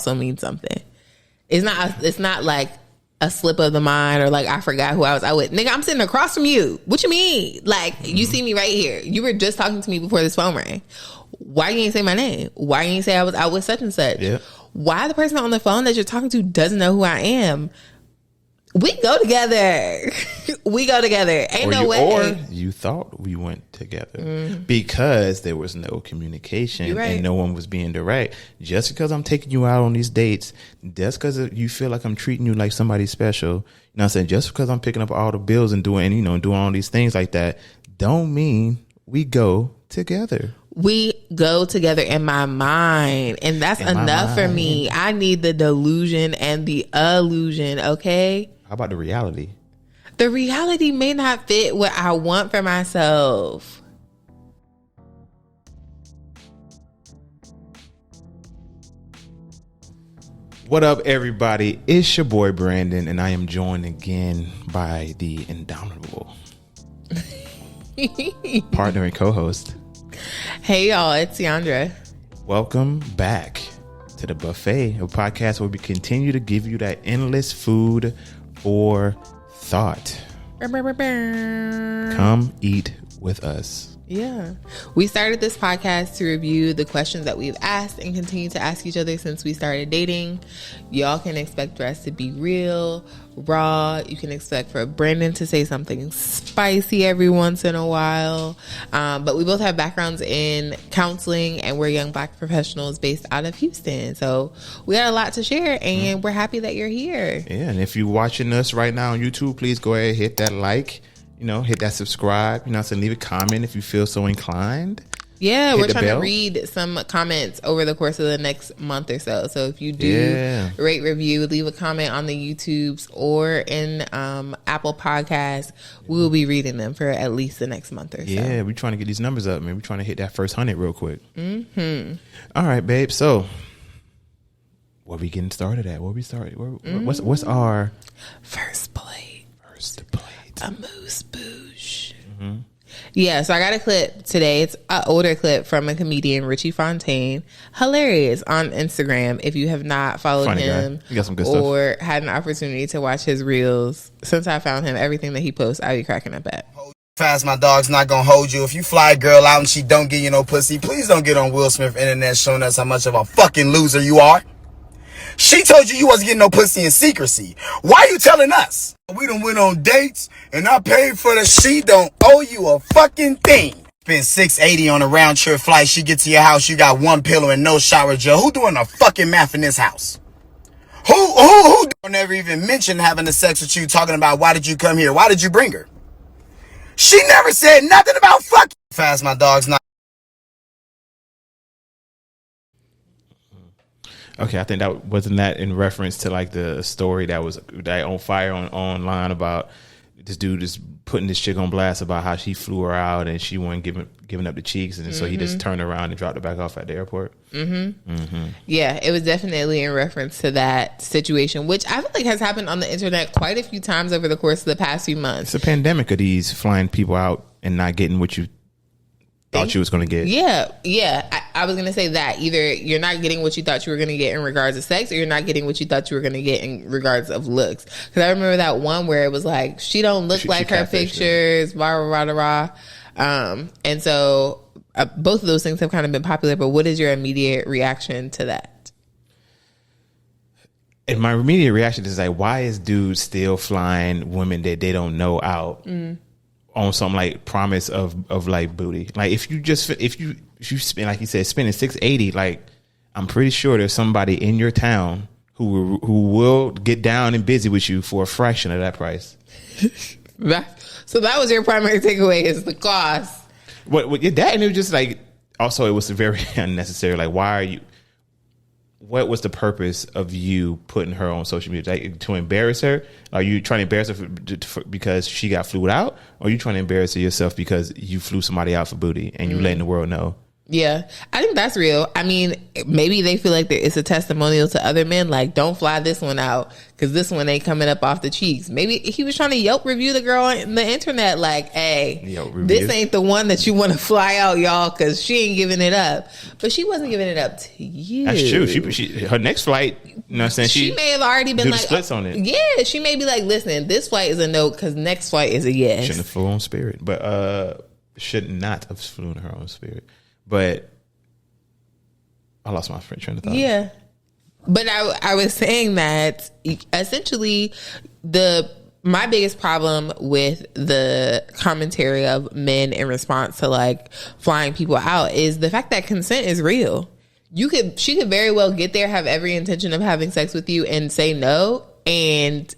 also means something. It's not like a slip of the mind or like I forgot who I was out with. Nigga, I'm sitting across from you. What you mean? Like, you see me right here. You were just talking to me before this phone rang. Why you ain't say my name? Why you ain't say I was out with such and such? Yeah. Why the person on the phone that you're talking to doesn't know who I am? We go together. We go together. Ain't no way. Or you thought we went together because there was no communication and no one was being direct. Just because I'm taking you out on these dates, just because you feel like I'm treating you like somebody special, you know what I'm saying? Just because I'm picking up all the bills and doing all these things like that, don't mean we go together. We go together in my mind, and that's enough for me. I need the delusion and the illusion, okay? How about the reality? The reality may not fit what I want for myself. What up, everybody? It's your boy Brandon, and I am joined again by the indomitable partner and co-host. Hey, y'all, it's Ciandra. Welcome back to the buffet, a podcast where we continue to give you that endless food for thought. Come eat with us. Yeah. We started this podcast to review the questions that we've asked and continue to ask each other since we started dating. Y'all can expect for us to be real, raw. You can expect for Brandan to say something spicy every once in a while. But we both have backgrounds in counseling, and we're young Black professionals based out of Houston. So we got a lot to share, and we're happy that you're here. Yeah, and if you're watching us right now on YouTube, please go ahead and hit that like. Hit that subscribe. So leave a comment if you feel so inclined. Yeah, we're trying to read some comments over the course of the next month or so. So if you do rate, review, leave a comment on the YouTubes or in Apple Podcasts, we will be reading them for at least the next month or so. Yeah, we're trying to get these numbers up, man. We're trying to hit that first 100 real quick. All right, babe. So where we getting started at? Where we started? What's our first plate? First plate. A moose bouche. Yeah, so I got a clip today. It's an older clip from a comedian, Richie Fontaine. Hilarious on Instagram. If you have not followed him you got some good stuff. Or had an opportunity to watch his reels, since I found him, everything that he posts, I be cracking up at. Fast, my dog's not gonna hold you. If you fly a girl out and she don't give you no pussy, please don't get on Will Smith internet showing us how much of a fucking loser you are. She told you wasn't getting no pussy in secrecy. Why you telling us? We done went on dates and I paid for the she don't owe you a fucking thing. Spend $680 on a round trip flight. She get to your house, you got one pillow and no shower gel. Who doing the fucking math in this house? Who never even mentioned having the sex with you, talking about why did you come here? Why did you bring her? She never said nothing about fucking. Fast, my dog's not. Okay, I think that wasn't that in reference to like the story that was on fire online about this dude just putting this chick on blast about how she flew her out and she wasn't giving up the cheeks, and so he just turned around and dropped her back off at the airport. Yeah, it was definitely in reference to that situation, which I feel like has happened on the internet quite a few times over the course of the past few months. It's a pandemic of these flying people out and not getting what you thought you was going to get. Yeah. I was going to say that. Either you're not getting what you thought you were going to get in regards of sex, or you're not getting what you thought you were going to get in regards of looks. Because I remember that one where it was like, she don't look like her pictures, rah. And so both of those things have kind of been popular, but what is your immediate reaction to that? And my immediate reaction is like, why is dudes still flying women that they don't know out? On some like promise of like booty? Like if you spend, like you said, spending $680, like I'm pretty sure there's somebody in your town who will get down and busy with you for a fraction of that price. So that was your primary takeaway, is the cost. What that, and it was just like, also it was very unnecessary. Like, why are you? What was the purpose of you putting her on social media? Like, to embarrass her? Are you trying to embarrass her because she got flew out? Or are you trying to embarrass her yourself because you flew somebody out for booty and you letting the world know? Yeah, I think that's real. I mean, maybe they feel like it's a testimonial to other men. Like, don't fly this one out because this one ain't coming up off the cheeks. Maybe he was trying to Yelp review the girl on the internet. Like, hey, this ain't the one that you want to fly out, y'all, because she ain't giving it up. But she wasn't giving it up to you. That's true. She her next flight, you know what I'm saying? She may have already been like, splits on it. Yeah, she may be like, listen, this flight is a no because next flight is a yes. Shouldn't have flew on Spirit, but should not have flown her on Spirit. But I lost my train of thought. Yeah. But I was saying that essentially my biggest problem with the commentary of men in response to like flying people out is the fact that consent is real. She could very well get there, have every intention of having sex with you and say no, and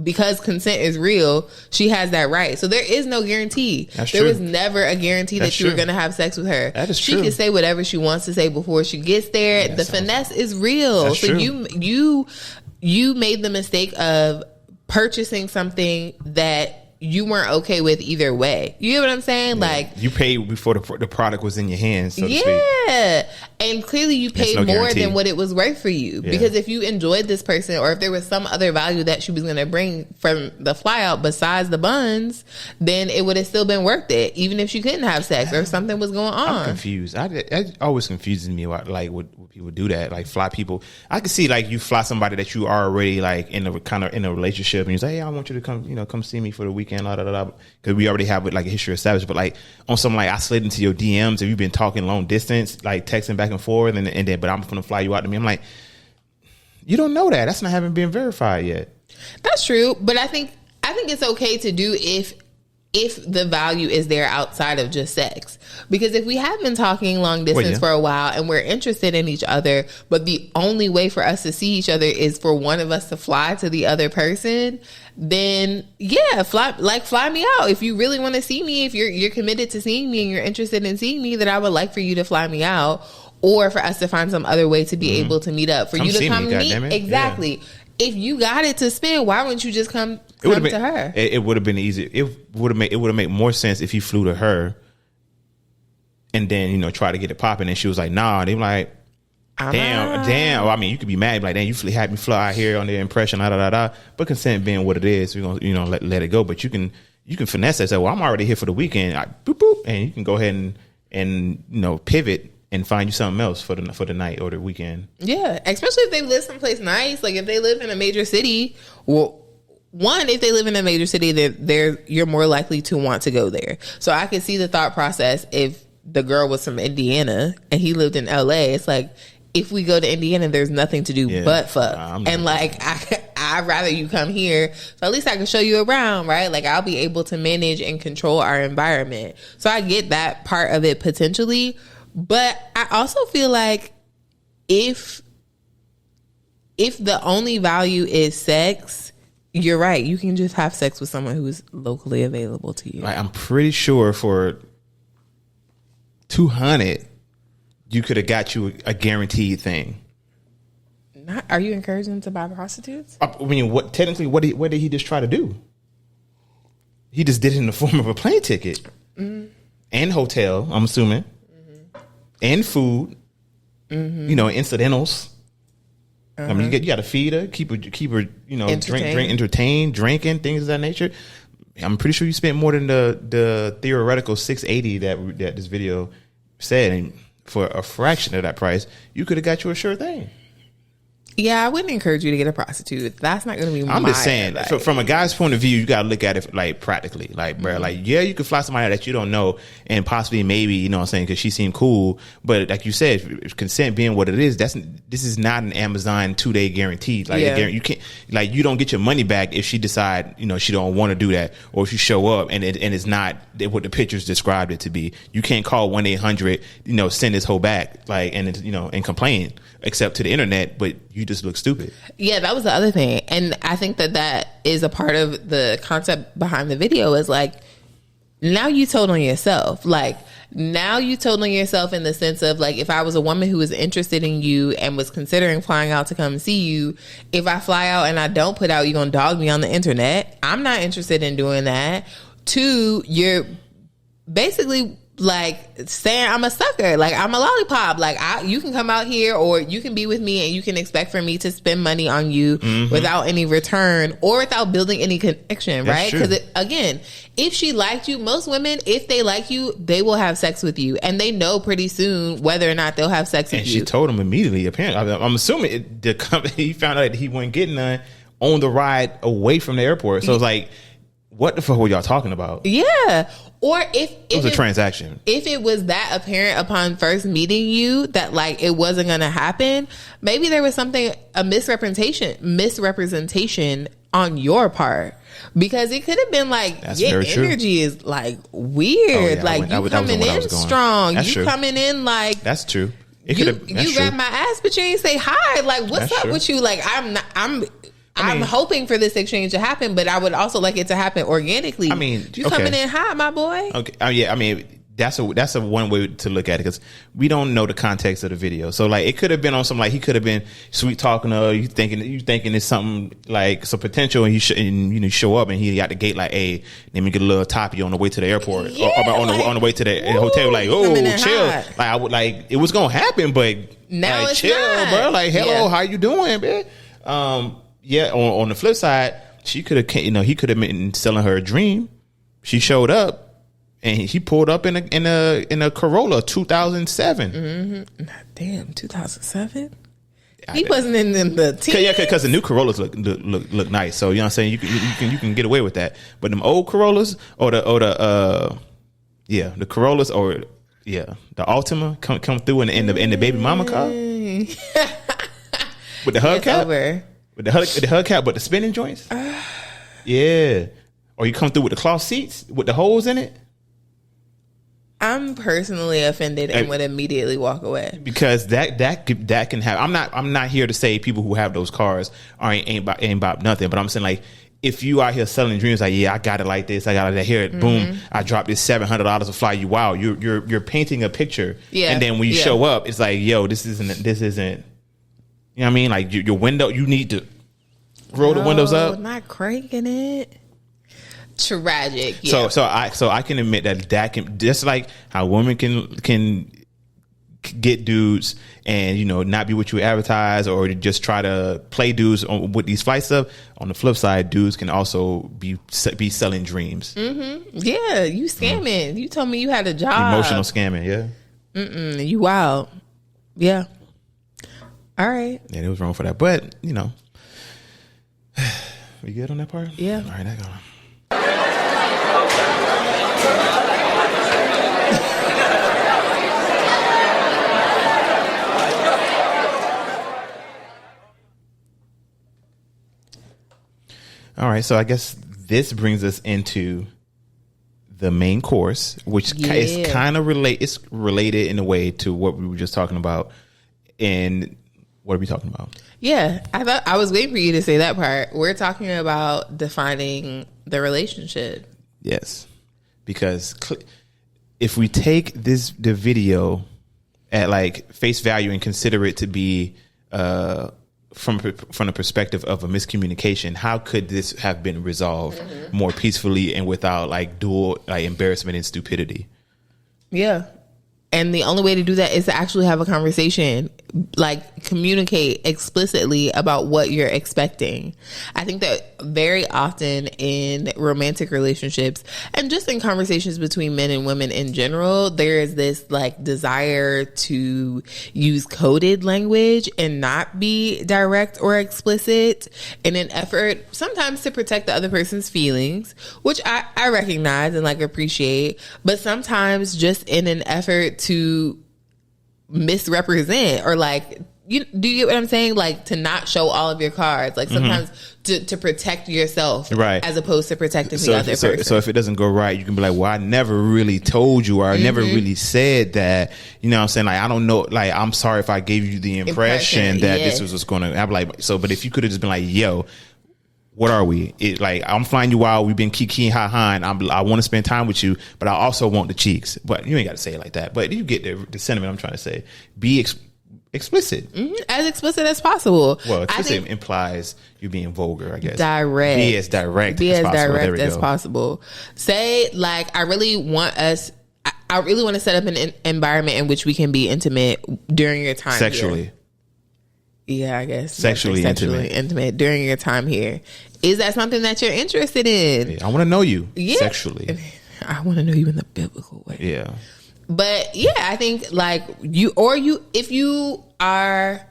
because consent is real, she has that right. So there is no guarantee. There was never a guarantee that you were going to have sex with her. That is she true. can say whatever she wants to say before she gets there. The finesse is real. So you made the mistake of purchasing something that you weren't okay with either way. You know what I'm saying? Yeah. Like, you paid before the product was in your hands, so to speak. Yeah. And clearly you paid more than what it was worth for you. Yeah. Because if you enjoyed this person, or if there was some other value that she was going to bring from the fly out besides the buns, then it would have still been worth it, even if she couldn't have sex or if something was going on. I'm confused. It always confuses me about like when people do that, like fly people. I can see like you fly somebody that you are already like in a relationship, and you say, hey, I want you to come see me for the weekend, because we already have like a history established. But like on something like I slid into your DMs, if you've been talking long distance, like texting back and forth, and then but I'm gonna fly you out to me. I'm like, you don't know that. That's not having been verified yet. That's true, but I think it's okay to do if the value is there outside of just sex. Because if we have been talking long distance for a while and we're interested in each other, but the only way for us to see each other is for one of us to fly to the other person, then fly me out. If you really want to see me, if you're committed to seeing me and you're interested in seeing me, then I would like for you to fly me out, or for us to find some other way to be able to meet up. For you to come meet. Exactly. Yeah. If you got it to spend, why wouldn't you just come to her? It would have been easy. It would have made more sense if he flew to her and then, try to get it popping. And she was like, nah. They were like, damn. Well, I mean, you could be mad, like, damn, you had me fly out here on the impression, But consent being what it is, we're gonna, let it go. But you can finesse that. Say, well, I'm already here for the weekend. Boop, boop, and you can go ahead and pivot and find you something else for the night or the weekend. Yeah, especially if they live someplace nice. Like if they live in a major city, if they live in a major city, you're more likely to want to go there. So I could see the thought process if the girl was from Indiana and he lived in LA. It's like, if we go to Indiana, there's nothing to do but fuck. And like, I'd rather you come here. So at least I can show you around, right? Like I'll be able to manage and control our environment. So I get that part of it potentially. But I also feel like if the only value is sex, you're right. You can just have sex with someone who is locally available to you. Like, I'm pretty sure for $200, you could have got you a guaranteed thing. Are you encouraging them to buy prostitutes? I mean, what did he just try to do? He just did it in the form of a plane ticket and hotel, I'm assuming. And food, incidentals. I mean, you got to feed her, keep her, entertained, drinking, things of that nature. I'm pretty sure you spent more than the theoretical $680 that this video said, and for a fraction of that price, you could have got you a sure thing. Yeah, I wouldn't encourage you to get a prostitute. That's not going to be I'm just saying, from a guy's point of view, you got to look at it like practically. Like, bro, you could fly somebody that you don't know and possibly maybe, because she seemed cool. But like you said, consent being what it is, this is not an Amazon 2-day guarantee. Like, you can't, like, you don't get your money back if she decide, she don't want to do that, or if you show up and it's not what the pictures described it to be. You can't call 1-800, send this hoe back, like, and and complain, except to the internet, but you just look stupid. Yeah, that was the other thing. And I think that is a part of the concept behind the video is like, now you told on yourself. Like, now you told on yourself in the sense of like, if I was a woman who was interested in you and was considering flying out to come see you, if I fly out and I don't put out, you're going to dog me on the internet. I'm not interested in doing that. 2, you're basically like saying I'm a sucker, like I'm a lollipop, like you can come out here or you can be with me and you can expect for me to spend money on you without any return or without building any connection, right? Because again, if she liked you, most women, if they like you, they will have sex with you, and they know pretty soon whether or not they'll have sex with you. And she told him immediately. Apparently, I'm assuming he found out that he wasn't getting none on the ride away from the airport. So it's like, what the fuck were y'all talking about? Yeah. Or if it was a transaction. If it was that apparent upon first meeting you that like it wasn't going to happen, maybe there was a misrepresentation on your part. Because it could have been like, your energy is like weird. You coming in strong. You coming in like, that's true. You grab my ass, but you ain't say hi. Like, what's up with you? Like, I'm hoping for this exchange to happen, but I would also like it to happen organically. I mean, you coming in hot, my boy. Okay. Yeah. I mean, that's a one way to look at it, because we don't know the context of the video. So like, it could have been on some, like, he could have been sweet talking to her. You thinking it's something like some potential, and you show up and he got the gate like, hey, let me get a little toppy on the way to the airport, on the way to the hotel. Like, oh, chill. Hot. Like I would like it was gonna happen, but now like, it's chill, not. bro. Like, hello, how you doing, man? Yeah. On the flip side, he could have been selling her a dream. She showed up. And he pulled up in a Corolla 2007. Mm-hmm. Damn, 2007. He wasn't in the teens. Yeah, because the new Corollas look nice. So you know what I'm saying. You can get away with that. But them old Corollas or the Corollas or the Altima come through in the baby mama car with the hubcap. With the hubcap, but the spinning joints. Yeah, or you come through with the cloth seats with the holes in it. I'm personally offended and would immediately walk away, because that can happen. I'm not here to say people who have those cars ain't about nothing, but I'm saying, like, if you out here selling dreams, like, yeah, I got it like this, I got it here, boom, I dropped this $700 to fly you out. You're painting a picture, and then when you show up, it's like, yo, this isn't. You know what I mean? Like your window, you need to roll the windows up, not cranking it. Tragic. Yeah. So I can admit that can, just like how women can get dudes and not be what you advertise, or just try to play dudes with these flight stuff. On the flip side, dudes can also be selling dreams. Mm-hmm. Yeah, you scamming. You told me you had a job. Emotional scamming. Yeah. You wild. Yeah. All right. Yeah, it was wrong for that, but we good on that part. Yeah. All right, that go. All right, so I guess this brings us into the main course, which is kind of related in a way to what we were just talking about. And what are we talking about? Yeah, I was waiting for you to say that part. We're talking about defining the relationship. Yes, because if we take the video at like face value and consider it to be from the perspective of a miscommunication, how could this have been resolved more peacefully and without like dual like embarrassment and stupidity? Yeah. And the only way to do that is to actually have a conversation, like communicate explicitly about what you're expecting. I think that very often in romantic relationships and just in conversations between men and women in general, there is this like desire to use coded language and not be direct or explicit in an effort sometimes to protect the other person's feelings, which I recognize and like appreciate, but sometimes just in an effort to misrepresent or like, do you get what I'm saying? Like to not show all of your cards, like sometimes to protect yourself, right, as opposed to protecting the other person. So if it doesn't go right, you can be like, well, I never really told you, or I never really said that. You know what I'm saying? Like, I don't know. Like, I'm sorry if I gave you the impression that this was what's going to happen. Like, so, but if you could have just been like, yo, what are we? Like, I'm flying you out. We've been kiki ha ha, and I want to spend time with you, but I also want the cheeks. But you ain't got to say it like that. But you get the sentiment I'm trying to say. Be explicit. As explicit as possible. Well, explicit implies you being vulgar, I guess. Direct. Be as direct as possible. Say, like, I really want us. I really want to set up an environment in which we can be intimate during your time sexually. Here. Yeah, I guess sexually intimate during your time here. Is that something that you're interested in? Yeah, I want to know you sexually. I want to know you in the biblical way. Yeah. But yeah, I think like if you are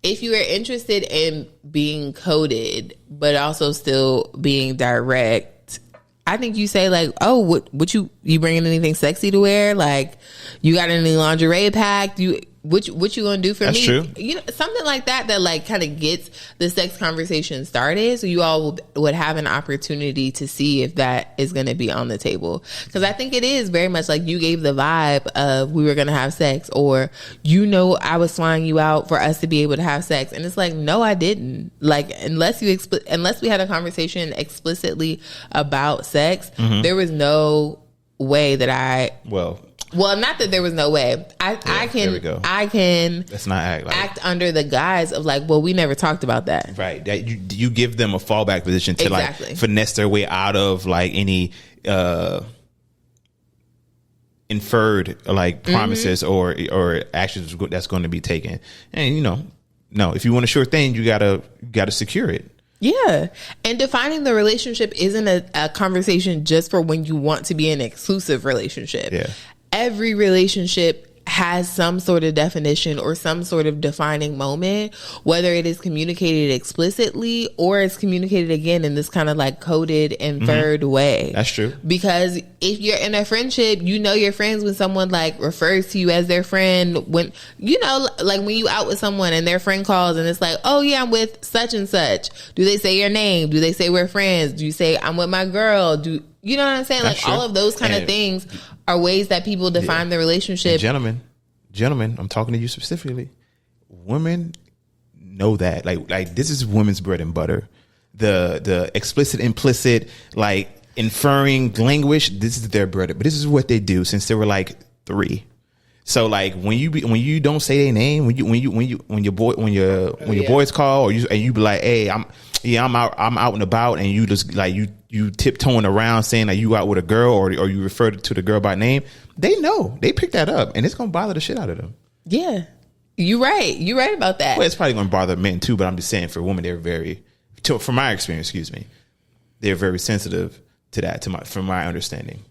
interested in being coded but also still being direct, I think you say like, oh, what you bringing anything sexy to wear? Like, you got any lingerie packed? What you gonna do for That's me? True. You know, something like that like kind of gets the sex conversation started, so you all would have an opportunity to see if that is going to be on the table. Because I think it is very much like you gave the vibe of we were going to have sex, or I was flying you out for us to be able to have sex, and it's like, no, I didn't. Like unless we had a conversation explicitly about sex, there was no way that Well, not that there was no way. I can. Let's not act under the guise of like, well, we never talked about that. Right. That you give them a fallback position to like finesse their way out of like any inferred like promises or actions that's going to be taken. And no, if you want a sure thing, you gotta secure it. Yeah. And defining the relationship isn't a conversation just for when you want to be in an exclusive relationship. Yeah. Every relationship has some sort of definition or some sort of defining moment, whether it is communicated explicitly or it's communicated again in this kind of like coded, inferred way. That's true. Because if you're in a friendship, you're friends when someone like refers to you as their friend. When like when you out with someone and their friend calls and it's like, oh yeah, I'm with such and such. Do they say your name? Do they say we're friends? Do you say I'm with my girl? You know what I'm saying? That's like true. All of those kind of things are ways that people define the relationship. Gentlemen, I'm talking to you specifically. Women know that. Like this is women's bread and butter. The explicit, implicit, like inferring language. This is their bread. But this is what they do since they were like 3. So like when you don't say their name, when your boys call and you be like, hey, I'm out and about, and you just like you tiptoeing around saying that you out with a girl or you refer to the girl by name, they know, they pick that up, and it's gonna bother the shit out of them. Yeah, you're right about that. Well, it's probably gonna bother men too, but I'm just saying for women, from my experience, they're very sensitive to that. From my understanding.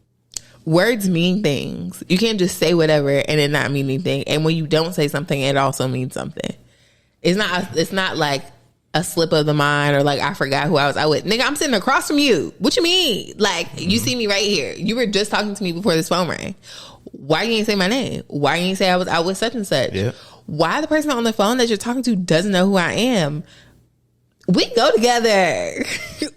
Words mean things. You can't just say whatever and it not mean anything. And when you don't say something, it also means something. It's not like a slip of the mind or like I forgot who I was out with. Nigga, I'm sitting across from you. What you mean? Like you see me right here. You were just talking to me before this phone rang. Why you ain't say my name? Why you ain't say I was out with such and such? Yeah. Why the person on the phone that you're talking to doesn't know who I am? We go together.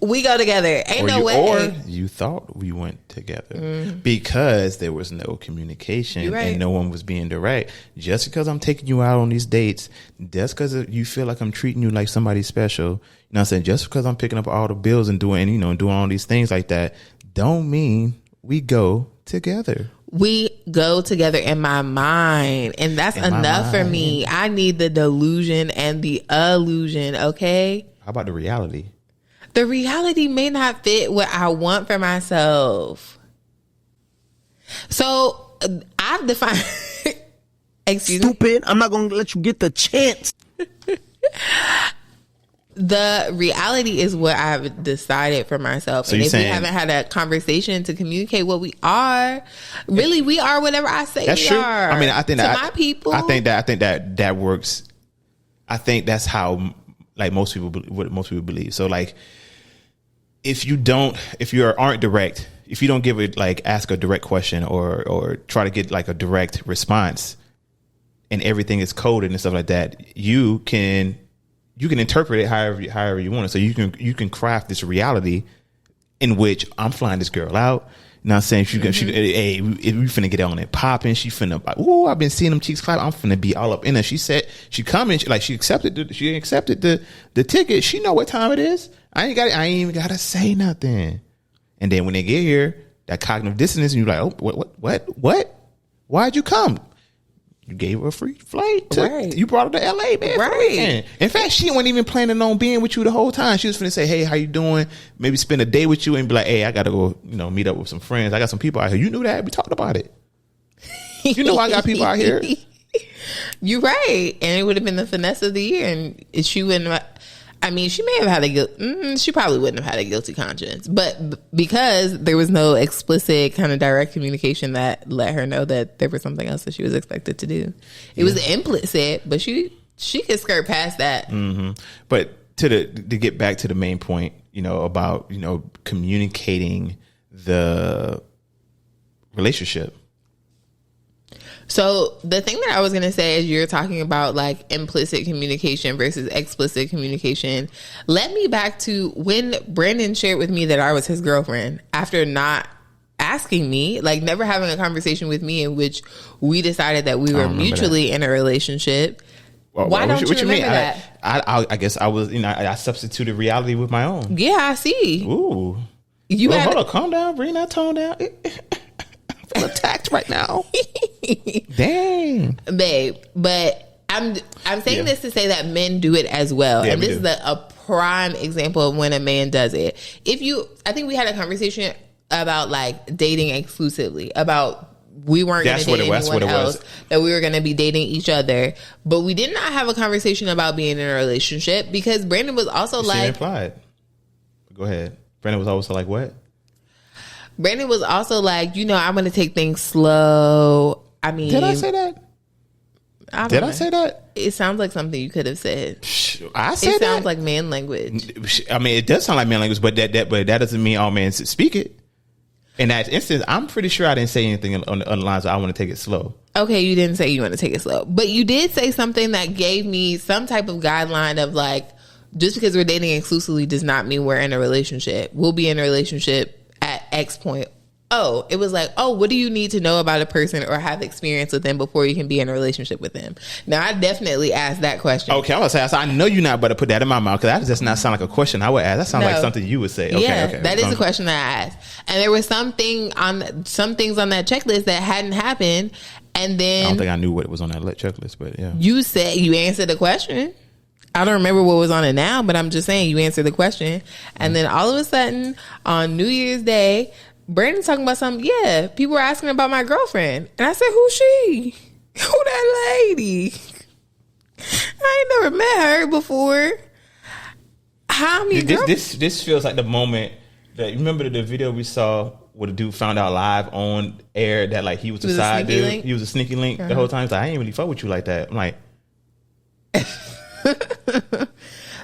Ain't no way. Or you thought we went together because there was no communication and no one was being direct. Just because I'm taking you out on these dates, just because you feel like I'm treating you like somebody special, you know what I'm saying? Just because I'm picking up all the bills and doing all these things like that, don't mean we go together. We go together in my mind, and that's enough for me. I need the delusion and the illusion, okay? How about the reality? The reality may not fit what I want for myself. So I've defined... Stupid. I'm not going to let you get the chance. The reality is what I've decided for myself. So and if we haven't had a conversation to communicate what we are, really we are whatever I say that's we true. are. I mean, I think my people. I think that works. I think that's how like most people believe. So like if you aren't direct, if you don't give it like ask a direct question or try to get like a direct response and everything is coded and stuff like that, you can interpret it however you want it. So you can craft this reality in which I'm flying this girl out. You know what I'm saying? Hey, we finna get on it popping. She finna like, ooh, I've been seeing them cheeks clap. I'm finna be all up in her. She said she coming. She accepted the ticket. She know what time it is. I ain't even gotta say nothing. And then when they get here, that cognitive dissonance, and you're like, oh, what? Why'd you come? You gave her a free flight. You brought her to LA, man. Right. In fact, she wasn't even planning on being with you the whole time. She was finna say, hey, how you doing? Maybe spend a day with you and be like, hey, I gotta go, meet up with some friends. I got some people out here. You knew that. We talked about it. You know I got people out here. You're right. And it would have been the finesse of the year. And she wouldn't. I mean, she may have had she probably wouldn't have had a guilty conscience. But because there was no explicit kind of direct communication that let her know that there was something else that she was expected to do. It was implicit, but she could skirt past that. Mm-hmm. But to get back to the main point, about, communicating the relationship. So the thing that I was going to say is you're talking about like implicit communication versus explicit communication. Led me back to when Brandan shared with me that I was his girlfriend after not asking me, like never having a conversation with me in which we decided that we were mutually in a relationship. Well, Why don't you remember that? I guess I was, I substituted reality with my own. Yeah, I see. Ooh. Hold on, calm down, bring that tone down. I'm attacked right now. Dang, babe. But I'm saying this to say that men do it as well, and this is a prime example of when a man does it. I think we had a conversation about like dating exclusively, about we weren't going to date anyone else, that we were going to be dating each other, but we did not have a conversation about being in a relationship because Brandan was also implied. Go ahead. Brandan was also like, what? Brandan was also like, I'm going to take things slow. I mean, did I say that? I say that? It sounds like something you could have said. I said it sounds like man language. I mean, it does sound like man language, but that doesn't mean all men speak it. In that instance, I'm pretty sure I didn't say anything on the lines of I want to take it slow. Okay, you didn't say you want to take it slow, but you did say something that gave me some type of guideline of like, just because we're dating exclusively does not mean we're in a relationship. We'll be in a relationship at X point. Oh, it was like, what do you need to know about a person or have experience with them before you can be in a relationship with them? Now, I definitely asked that question. Okay, I'm going to say, I know you're not about to put that in my mouth because that does not sound like a question I would ask. That sounds like something you would say. Okay, that is a question that I asked. And there was some things on that checklist that hadn't happened. And then I don't think I knew what was on that checklist, but yeah. You said you answered the question. I don't remember what was on it now, but I'm just saying you answered the question. And then all of a sudden on New Year's Day, Brandan's talking about something. Yeah, people were asking about my girlfriend. And I said, who's she? Who that lady? I ain't never met her before. How many this feels like the moment that, you remember the video we saw where the dude found out live on air that like he was a side dude. Link? He was a sneaky link the whole time. He's like, I ain't really fuck with you like that. I'm like,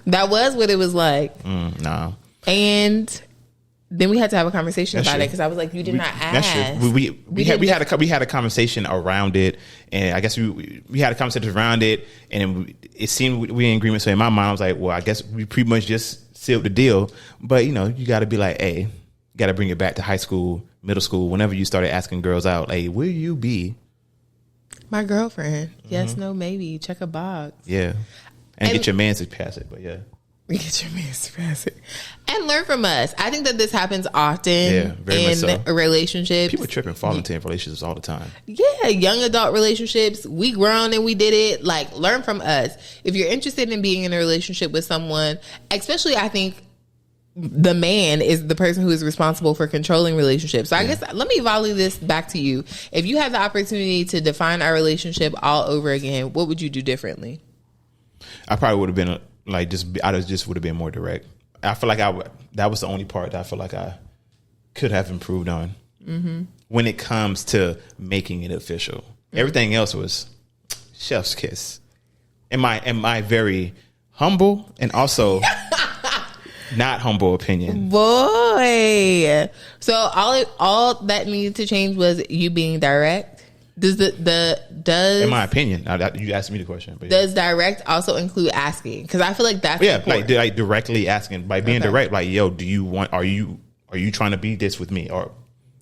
that was what it was like. No. And then we had to have a conversation about it because I was like, you did not ask. That's true. We had a conversation around it, and I guess we had a conversation around it, and it seemed we were in agreement. So in my mind, I was like, well, I guess we pretty much just sealed the deal. But you got to be like, hey, you got to bring it back to high school, middle school. Whenever you started asking girls out, hey, will you be my girlfriend? Yes, no, maybe. Check a box. Yeah. And get your man to pass it, but yeah. Get your man to pass it. And learn from us. I think that this happens often in relationships. People trip and fall into relationships all the time. Yeah, young adult relationships. We grown and we did it. Like, learn from us. If you're interested in being in a relationship with someone, especially I think the man is the person who is responsible for controlling relationships. So I guess let me volley this back to you. If you had the opportunity to define our relationship all over again, what would you do differently? I probably would have been I just would have been more direct. I feel like that was the only part that I feel like I could have improved on when it comes to making it official. Everything else was chef's kiss. In my very humble and also not humble opinion. Boy. So all that needed to change was you being direct. Does in my opinion, you asked me the question, but does direct also include asking? Because I feel like that's important. like directly asking, by being direct, like, yo, do you want? Are you trying to be this with me, or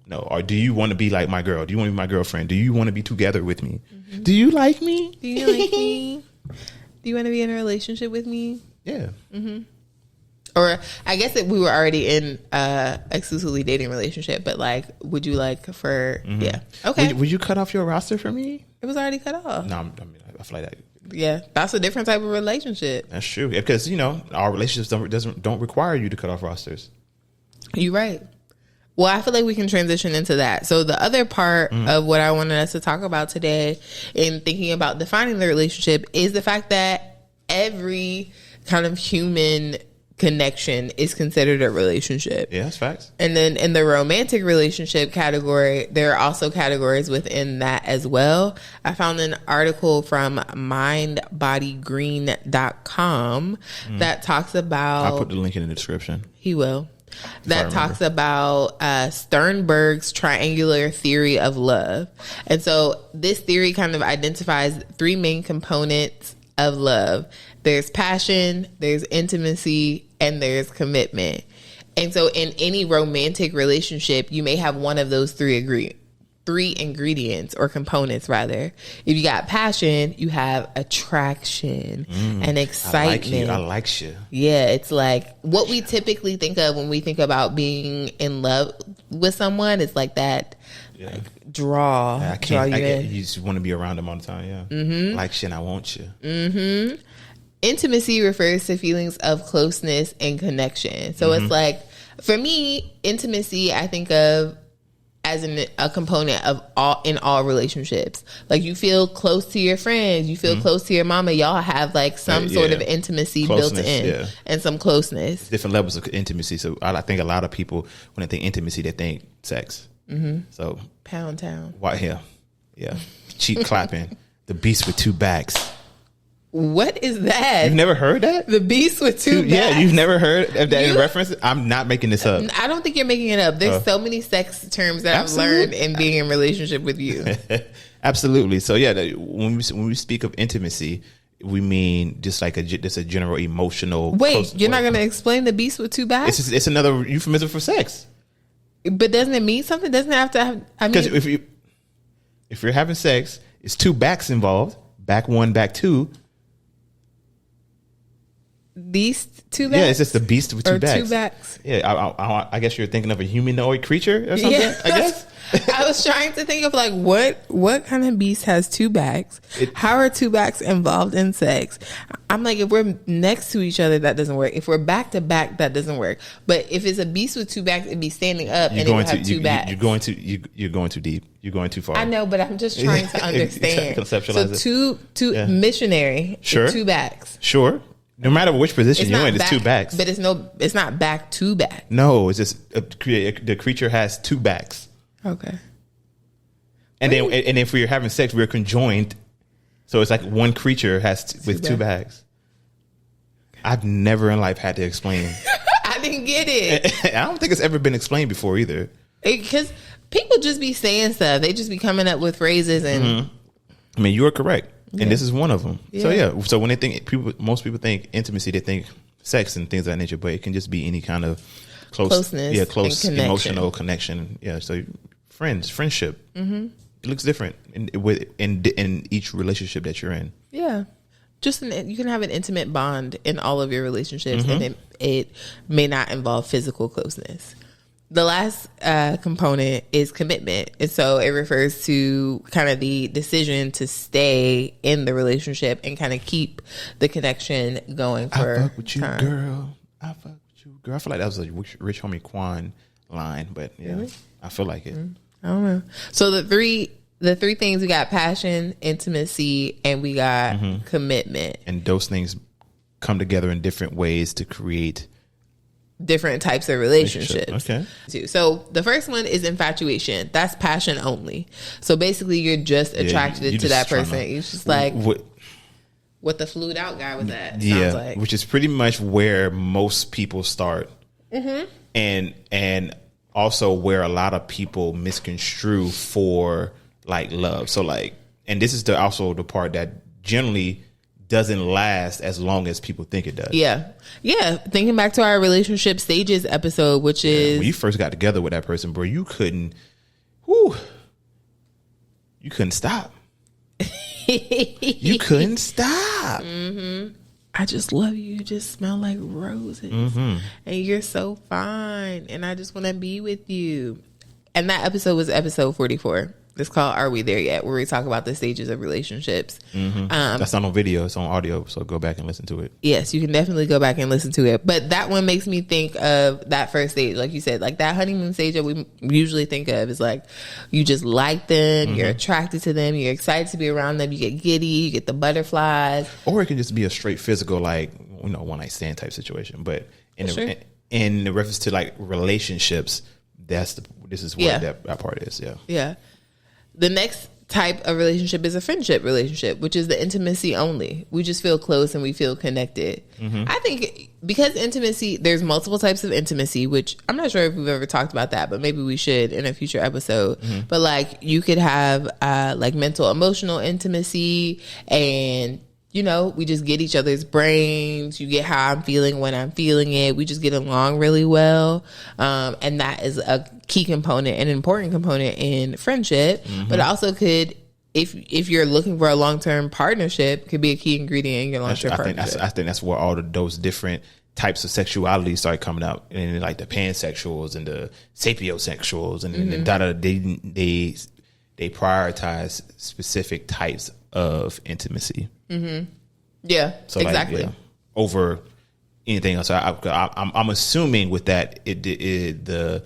no? Or do you want to be like my girl? Do you want to be my girlfriend? Do you want to be together with me? Mm-hmm. Do you like me? Do you like me? Do you want to be in a relationship with me? Yeah. Mm-hmm. Or I guess that we were already in exclusively dating relationship, but like, would you like for okay? Would you cut off your roster for me? It was already cut off. No, I feel like that. Yeah, that's a different type of relationship. That's true, because our relationships don't require you to cut off rosters. You're right. Well, I feel like we can transition into that. So the other part of what I wanted us to talk about today in thinking about defining the relationship is the fact that every kind of human connection is considered a relationship. Yeah, that's facts. And then in the romantic relationship category, there are also categories within that as well. I found an article from mindbodygreen.com that talks about... I'll put the link in the description. He will. That talks about Sternberg's triangular theory of love. And so this theory kind of identifies three main components of love. There's passion, there's intimacy, and there's commitment. And so in any romantic relationship, you may have one of those three ingredients or components rather. If you got passion, you have attraction and excitement. I like you. Yeah, it's like what we typically think of when we think about being in love with someone. It's like that like, draw you in. You just want to be around them all the time. Yeah, like you and I want you. Intimacy refers to feelings of closeness and connection. So it's like, for me, intimacy I think of as a component of all relationships. Like you feel close to your friends, you feel close to your mama. Y'all have like some sort of intimacy built in and some closeness. Different levels of intimacy. So I think a lot of people, when they think intimacy, they think sex. So Pound Town. Why? Yeah. Cheek clapping. The beast with two backs. What is that? You've never heard that? The beast with two backs? Yeah, you've never heard of that in reference? I'm not making this up. I don't think you're making it up. There's so many sex terms that I've learned in being in relationship with you. Absolutely. So yeah, when we speak of intimacy, we mean just like just a general emotional. Wait, you're not going to explain the beast with two backs? It's another euphemism for sex. But doesn't it mean something? Doesn't it have to have? I mean, because if you're having sex, it's two backs involved. Back one, back two. Beast, two backs? Yeah, it's just the beast with two backs. Two backs. Yeah, I guess you're thinking of a humanoid creature or something. Yeah. I guess. I was trying to think of like what kind of beast has two backs? How are two backs involved in sex? I'm like, if we're next to each other, that doesn't work. If we're back to back, that doesn't work. But if it's a beast with two backs, it'd be standing up and it would have two backs. You're going too deep. You're going too far. I know, but I'm just trying to understand. Conceptualize so two missionary, sure, two backs. Sure. No matter which position you're in, it's two backs. But it's not back to back. No, it's just the creature has two backs. Okay. And then if we're having sex, we're conjoined. So it's like one creature has with two backs. I've never in life had to explain. I didn't get it. I don't think it's ever been explained before either. Because people just be saying stuff. They just be coming up with phrases and. I mean, you are correct. And this is one of them. Yeah. So when they think most people think intimacy, they think sex and things of that nature, but it can just be any kind of closeness, close emotional connection. Yeah. So friendship. It looks different in each relationship that you're in. Yeah. You can have an intimate bond in all of your relationships, and it may not involve physical closeness. The last component is commitment. And so it refers to kind of the decision to stay in the relationship and kind of keep the connection going for I fuck with you, time. Girl. I fuck with you, girl. I feel like that was a Rich Homie Quan line, but yeah, really? I feel like it. I don't know. So the three things, we got passion, intimacy, and we got commitment. And those things come together in different ways to create different types of relationships. Okay. So the first one is infatuation. That's passion only. So basically you're just attracted to that person. It's just like what the flued out guy was at. Yeah. Like. Which is pretty much where most people start. And also where a lot of people misconstrue for like love. So like, and this is also the part that generally doesn't last as long as people think it does. Yeah. Thinking back to our relationship stages episode, which is when you first got together with that person, bro, you couldn't stop. You couldn't stop. I just love you. You just smell like roses. And you're so fine. And I just want to be with you. And that episode was episode 44. It's called Are We There Yet? Where we talk about the stages of relationships. That's not on video. It's on audio. So go back and listen to it. Yes, you can definitely go back and listen to it. But that one makes me think of that first stage. Like you said, like that honeymoon stage that we usually think of is like you just like them. You're attracted to them. You're excited to be around them. You get giddy. You get the butterflies. Or it can just be a straight physical, like, one night stand type situation. But in the reference to like relationships, this is what that part is. Yeah. The next type of relationship is a friendship relationship, which is the intimacy only. We just feel close and we feel connected. I think because intimacy, there's multiple types of intimacy, which I'm not sure if we've ever talked about that, but maybe we should in a future episode. But like you could have like mental, emotional intimacy, and we just get each other's brains. You get how I'm feeling when I'm feeling it. We just get along really well. And that is a key component, an important component in friendship. But also could, if you're looking for a long-term partnership, could be a key ingredient in your long-term partnership. I think that's where all of those different types of sexuality start coming out. And like the pansexuals and the sapiosexuals and they prioritize specific types of intimacy. Yeah, so exactly. Like, over anything else. I'm assuming with that the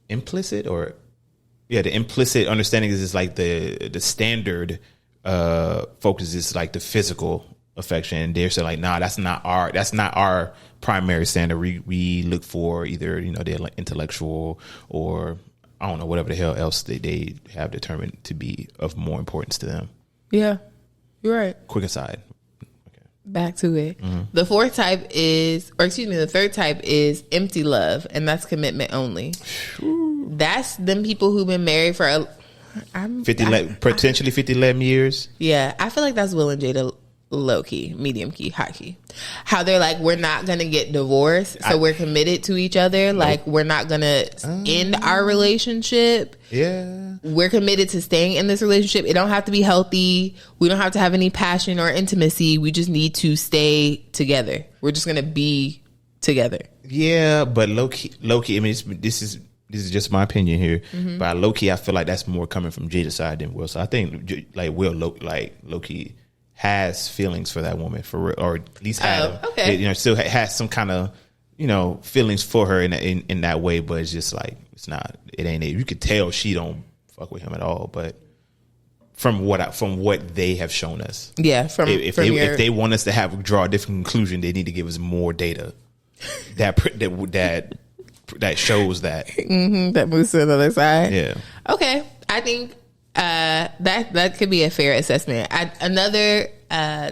implicit the implicit understanding is like the standard focus is like the physical affection, and they're saying like, nah, that's not our primary standard. We look for either the intellectual or I don't know, whatever the hell else they have determined to be of more importance to them. Yeah, you're right. Quick aside. Okay. Back to it. The third type is empty love, and that's commitment only. That's them people who've been married for potentially 50 years. Yeah, I feel like that's Will and Jada low key, medium key, high key. How they're like, we're not gonna get divorced, so we're committed to each other. Like we're not gonna end our relationship. Yeah, we're committed to staying in this relationship. It don't have to be healthy. We don't have to have any passion or intimacy. We just need to stay together. We're just gonna be together. Yeah, but low key. I mean, this is just my opinion here. But low key, I feel like that's more coming from Jada's side than Will. So I think like Will, low key has feelings for that woman for real, or at least had them. Okay. Still has some kind of feelings for her in that way, but it's just like it ain't it. You could tell she don't fuck with him at all, but from what they have shown us, if they want us to draw a different conclusion, they need to give us more data that shows that that moves to the other side. Yeah. Okay, I think that could be a fair assessment. Another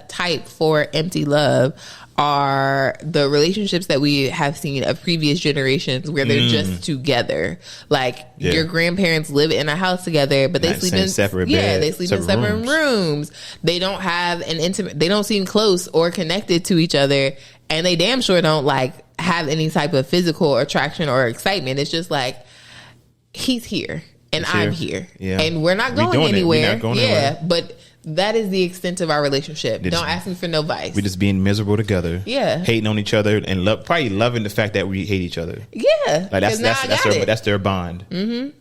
type for empty love are the relationships that we have seen of previous generations where they're just together. Like your grandparents live in a house together, but they sleep in separate beds. They sleep in separate rooms. They don't have they don't seem close or connected to each other, and they damn sure don't like have any type of physical attraction or excitement. It's just like he's here and I'm here, and we're not going anywhere. But that is the extent of our relationship. Don't ask me for no advice. We're just being miserable together. Yeah, hating on each other and probably loving the fact that we hate each other. Yeah, like that's their bond. You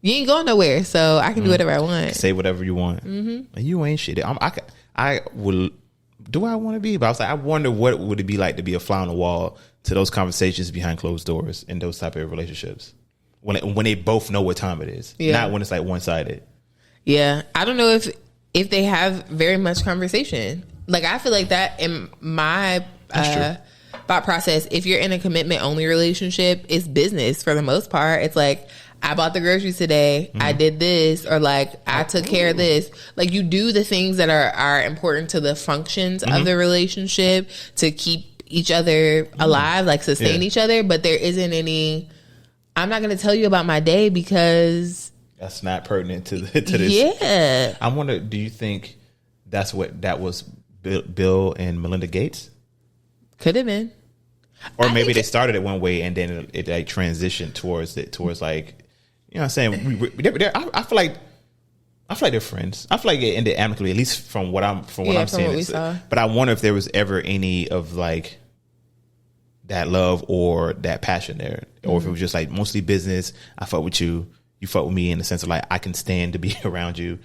ain't going nowhere, so I can do whatever I want. Say whatever you want. And you ain't shit. I will. Do I want to be? But I was like, I wonder what would it be like to be a fly on the wall to those conversations behind closed doors in those type of relationships when they both know what time it is, not when it's like one sided. Yeah, I don't know if they have very much conversation. Like I feel like that in my thought process. If you're in a commitment only relationship, it's business for the most part. It's like, I bought the groceries today. I did this, or like I took care of this. Like you do the things that are important to the functions of the relationship to keep each other alive, like sustain each other. But there isn't any. I'm not going to tell you about my day because that's not pertinent to this. Yeah, I wonder. Do you think that was Bill and Melinda Gates? Could have been. Or maybe they started it one way and then it like transitioned towards like, you know what I'm saying? I feel like they're friends. I feel like it ended amicably, at least from what I'm seeing. What we saw. But I wonder if there was ever any of like that love or that passion there, or if it was just like mostly business. I fuck with you, you fuck with me in the sense of like I can stand to be around you.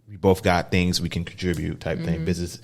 We both got things we can contribute type thing. Business,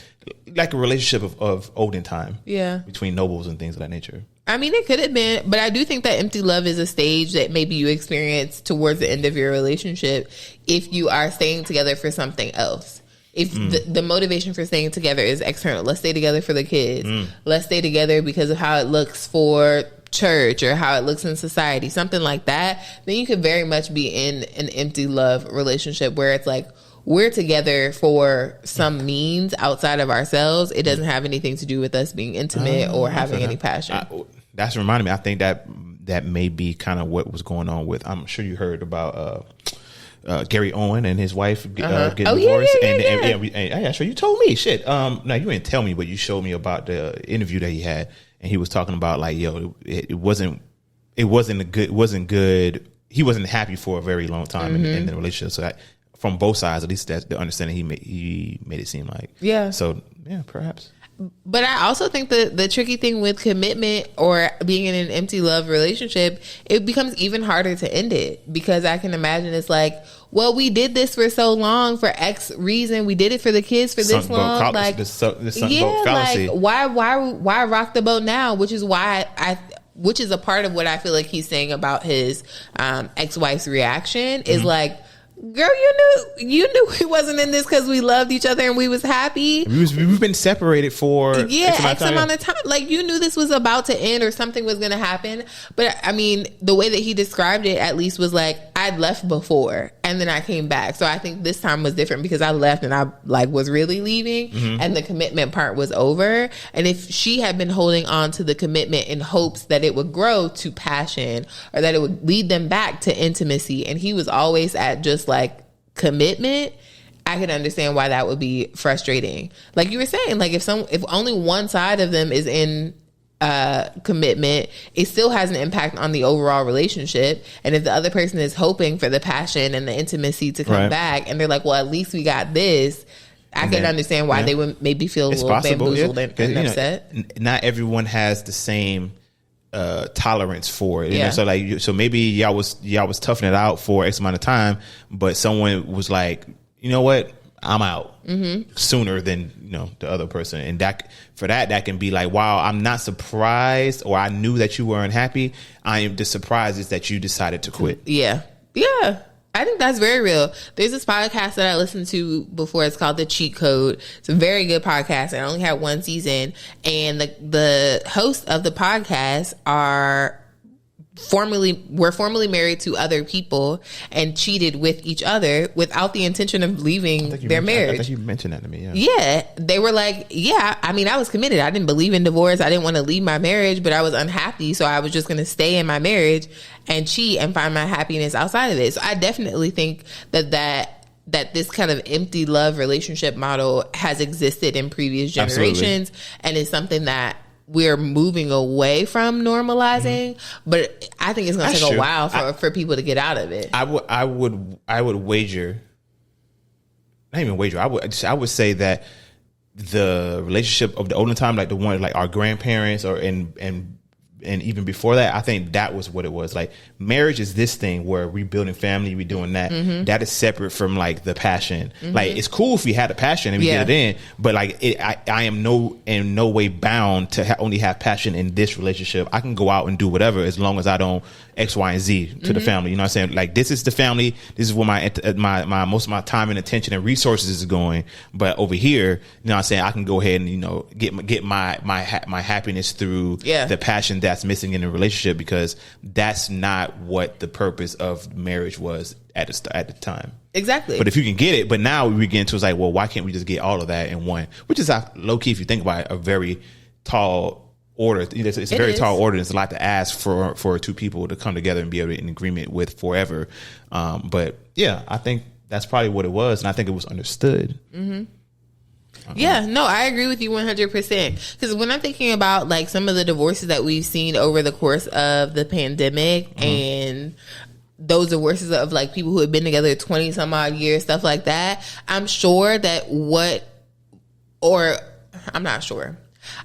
like a relationship of olden time. Yeah. Between nobles and things of that nature. I mean, it could have been, but I do think that empty love is a stage that maybe you experience towards the end of your relationship if you are staying together for something else. If the motivation for staying together is external, let's stay together for the kids. Let's stay together because of how it looks for church or how it looks in society, something like that, then you could very much be in an empty love relationship where it's like, we're together for some means outside of ourselves. It doesn't have anything to do with us being intimate or having any passion. That's reminding me. I think that may be kind of what was going on with. I'm sure you heard about Gary Owen and his wife getting divorced. Yeah, sure. You told me shit. No, you didn't tell me, but you showed me about the interview that he had, and he was talking about like, it wasn't good. He wasn't happy for a very long time in the relationship. So from both sides, at least that's the understanding he made it seem like. Yeah. So yeah, perhaps. But I also think the tricky thing with commitment or being in an empty love relationship, it becomes even harder to end it, because I can imagine it's like, well, we did this for so long for X reason. We did it for the kids for this long. Like, like why rock the boat now? Which is a part of what I feel like he's saying about his ex-wife's reaction is like, girl, you knew we wasn't in this because we loved each other and we was happy. We've been separated for X amount of time. Like, you knew this was about to end or something was going to happen. But I mean, the way that he described it at least was like, I'd left before and then I came back. So I think this time was different because I left and I like was really leaving and the commitment part was over. And if she had been holding on to the commitment in hopes that it would grow to passion or that it would lead them back to intimacy, and he was always at just like commitment, I could understand why that would be frustrating. Like you were saying, like if only one side of them is in commitment, it still has an impact on the overall relationship. And if the other person is hoping for the passion and the intimacy to come back, and they're like, well, at least we got this, I can understand why they would maybe feel a little bamboozled and upset. Not everyone has the same tolerance for it, you know? So maybe y'all was toughing it out for X amount of time, but someone was like, you know what, I'm out sooner than the other person, and that can be like, wow, I'm not surprised, or I knew that you were unhappy. I am just surprised is that you decided to quit. Yeah. I think that's very real. There's this podcast that I listened to before. It's called The Cheat Code. It's a very good podcast. I only had one season, and the hosts of the podcast were formerly married to other people and cheated with each other without the intention of leaving their marriage. I think you mentioned that to me. Yeah. They were like, I mean, I was committed. I didn't believe in divorce. I didn't want to leave my marriage, but I was unhappy. So I was just going to stay in my marriage and cheat and find my happiness outside of it. So I definitely think that this kind of empty love relationship model has existed in previous generations. Absolutely. And is something that we're moving away from normalizing, but I think it's going to take a while for people to get out of it. I would wager, not even wager. I would say that the relationship of the olden time, like the one like our grandparents and even before that, I think that was what it was. Like, marriage is this thing where we building family, we doing that. That is separate from like the passion. Like, it's cool if we had a passion and we get it in, but like I am in no way bound to only have passion in this relationship. I can go out and do whatever as long as I don't X, Y, and Z to the family. You know what I'm saying? Like, this is the family. This is where my most of my time and attention and resources is going. But over here, you know what I'm saying, I can go ahead and get my happiness through the passion that's missing in a relationship, because that's not what the purpose of marriage was at the time. Exactly. But if you can get it, but now we get into it's like, well, why can't we just get all of that in one? Which is low key, if you think about it, a very tall order. It's a very tall order. It's a lot to ask for two people to come together and be able to in agreement with forever. But yeah, I think that's probably what it was, and I think it was understood. Yeah, no, I agree with you 100%. Because when I'm thinking about like some of the divorces that we've seen over the course of the pandemic, and those divorces of like people who have been together 20 some odd years, stuff like that, I'm sure that I'm not sure.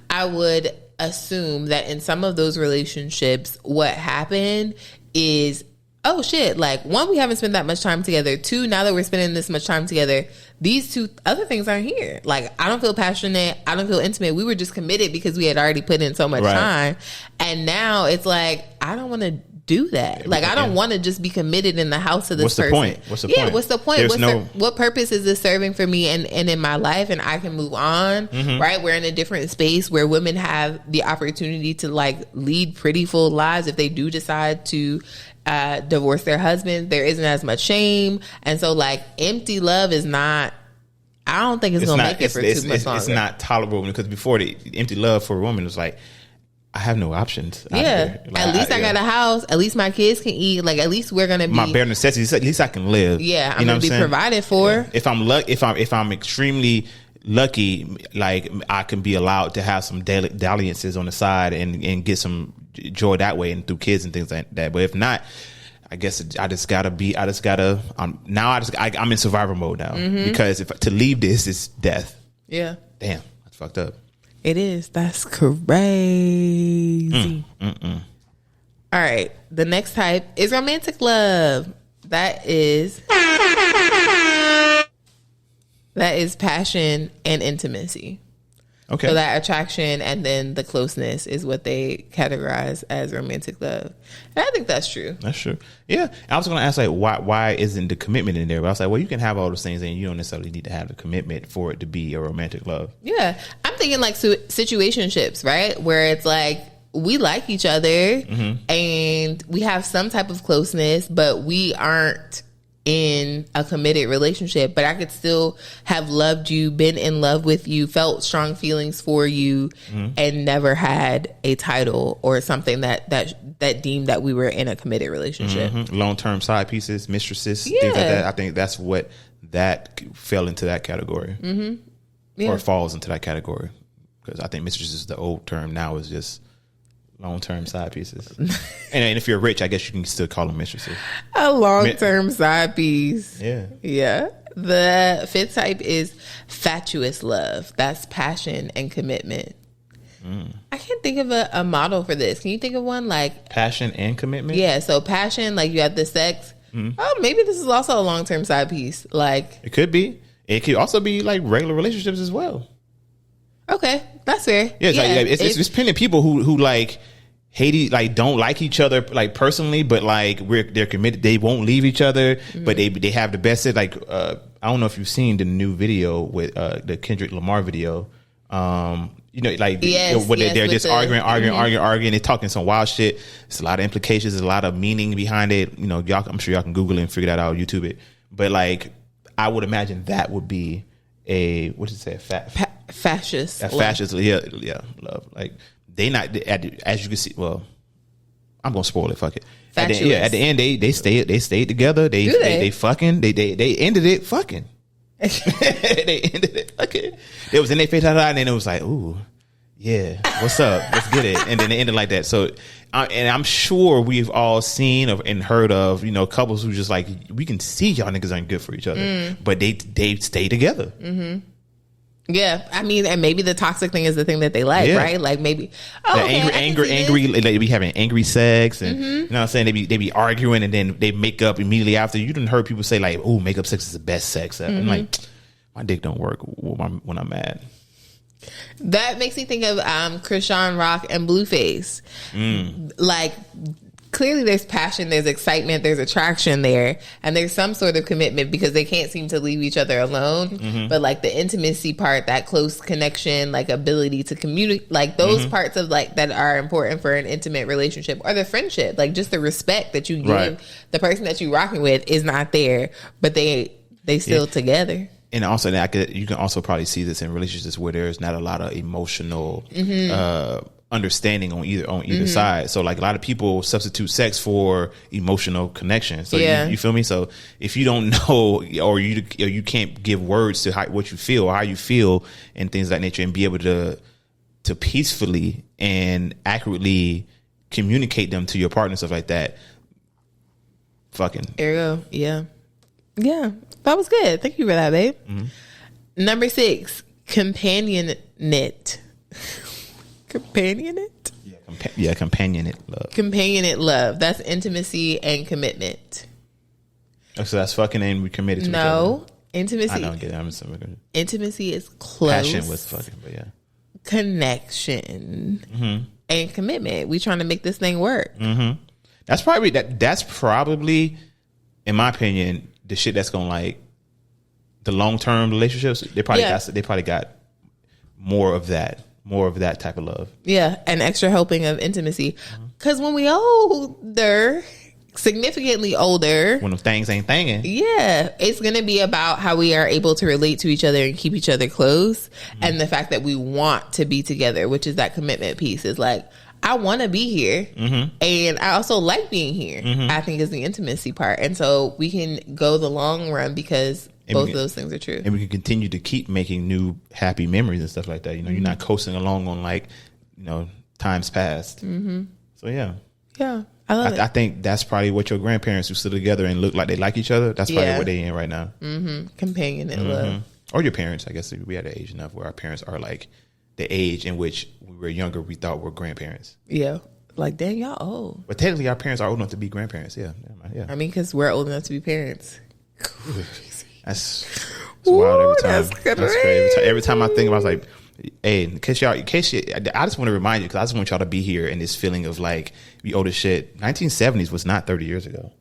I would assume that in some of those relationships, what happened is oh shit, like, one, we haven't spent that much time together. Two, now that we're spending this much time together, these two other things aren't here. Like, I don't feel passionate. I don't feel intimate. We were just committed because we had already put in so much time. And now it's like, I don't want to do that. Like, I don't want to just be committed in the house of this person. What's the point? What's the point? What purpose is this serving for me and in my life? And I can move on, right? We're in a different space where women have the opportunity to, like, lead pretty full lives if they do decide to divorce their husband. There isn't as much shame. And so, like, empty love is not, I don't think it's gonna make it for too much longer. It's not tolerable, because before, the empty love for a woman was like, I have no options. Yeah. Like, at least I got a house. At least my kids can eat. Like, at least we're gonna be my bare necessities. At least I can live. Yeah, I'm gonna be provided for. Yeah. If I'm extremely lucky, like, I can be allowed to have some dalliances on the side and get some joy that way and through kids and things like that. But if not, I guess I'm in survivor mode now, because to leave this is death. Yeah. Damn, that's fucked up. It is. That's crazy. All right. The next type is romantic love. That is passion and intimacy. Okay. So that attraction and then the closeness is what they categorize as romantic love. And I think that's true. That's true. Yeah. I was going to ask, like, why isn't the commitment in there? But I was like, well, you can have all those things and you don't necessarily need to have the commitment for it to be a romantic love. Yeah. I'm thinking, like, situationships, right? Where it's like, we like each other and we have some type of closeness, but we aren't in a committed relationship. But I could still have loved you, been in love with you, felt strong feelings for you, and never had a title or something that deemed that we were in a committed relationship. Long-term side pieces, mistresses, things like that. I think that's what that fell into that category, or falls into that category. Because I think mistresses is the old term now, is just long-term side pieces. and if you're rich, I guess you can still call them mistresses. A long-term side piece. Yeah. Yeah. The fifth type is fatuous love. That's passion and commitment. I can't think of a model for this. Can you think of one? Like, passion and commitment? Yeah. So passion, like, you have the sex. Oh, maybe this is also a long-term side piece. Like, it could be. It could also be like regular relationships as well. Okay, that's fair. Yeah, it's plenty of people who like hate, like, don't like each other, like, personally, but like they're committed. They won't leave each other, but they have the best. Like, I don't know if you've seen the new video with the Kendrick Lamar video. You know, like, they're just arguing. They're talking some wild shit. It's a lot of implications. There's a lot of meaning behind it. You know, I'm sure y'all can Google it and figure that out, YouTube it. But, like, I would imagine that would be fascist. Fascist, love. Like, they not, as you can see. Well, I'm gonna spoil it. Fuck it. At the end, they stayed together. They fucking. They ended it fucking. They ended it. Okay. It was in their face, and then it was like, ooh, yeah, what's up? Let's get it. And then it ended like that. So, and I'm sure we've all seen and heard of, you know, couples who just like, we can see y'all niggas aren't good for each other, but they stay together. Yeah, I mean, and maybe the toxic thing is the thing that they like, right? Like, maybe angry, like, they be having angry sex, and you know what I'm saying, they be arguing, and then they make up immediately after. You didn't heard people say, like, oh, makeup sex is the best sex ever. I'm like, my dick don't work when I'm mad. That makes me think of Krishan Rock and Blueface. Like, clearly there's passion, there's excitement, there's attraction there, and there's some sort of commitment because they can't seem to leave each other alone. But, like, the intimacy part, that close connection, like, ability to communicate, like, those parts of, like, that are important for an intimate relationship, or the friendship, like, just the respect that you give the person that you're rocking with is not there, but they still together. And also, you can also probably see this in relationships where there's not a lot of emotional understanding on either side. So, like, a lot of people substitute sex for emotional connection. So you feel me? So if you don't know, or you can't give words to what you feel or how you feel and things of that nature, and be able to peacefully and accurately communicate them to your partner, stuff like that. Fucking. There you go. Yeah. Yeah. That was good. Thank you for that, babe. Number 6, companionate. Companionate? Yeah, Companionate love. Companionate love. That's intimacy and commitment. Oh, so that's fucking and we committed to each other. No. Intimacy. I don't get it. Intimacy is close. Passion was fucking, but yeah. Connection and commitment. We trying to make this thing work. That's probably, in my opinion, the shit that's gonna like the long term relationships. They probably got more of that type of love. Yeah, an extra helping of intimacy. Because when we older, significantly older, when them things ain't thinging, it's gonna be about how we are able to relate to each other and keep each other close, and the fact that we want to be together, which is that commitment piece. Is like, I want to be here, and I also like being here. I think is the intimacy part, and so we can go the long run because both of those things are true, and we can continue to keep making new happy memories and stuff like that. You know, you're not coasting along on like, you know, times past. So yeah. I love it. I think that's probably what your grandparents who stood together and looked like they like each other. That's probably what they in right now. Companionate love, or your parents. I guess we had an age enough where our parents are like the age in which we were younger. We thought were grandparents. Yeah, like dang, y'all old. But technically, our parents are old enough to be grandparents. Yeah. I mean, because we're old enough to be parents. That's wild every time. That's crazy. Every time I think about it, I was like, hey, in case I just want to remind you, because I just want y'all to be here in this feeling of like, we old as shit. 1970s was not 30 years ago.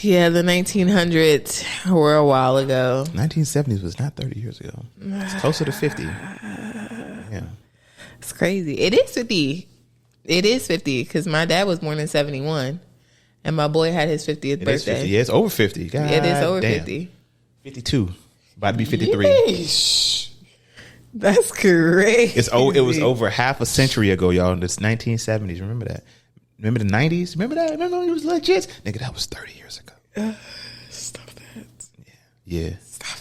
Yeah, the 1900s were a while ago. 1970s was not 30 years ago. It's closer to 50. Yeah. It's crazy. It is 50. It is 50 because my dad was born in 71 and my boy had his 50th birthday. 50. Yeah, it's over 50. God it is over damn. 50. 52. About to be 53. Yeesh. That's crazy. It was over half a century ago, y'all. It's 1970s. Remember that? Remember the 90s? Remember that? Remember when it was legit? Nigga, that was 30 years ago. Stop that. Yeah. Stop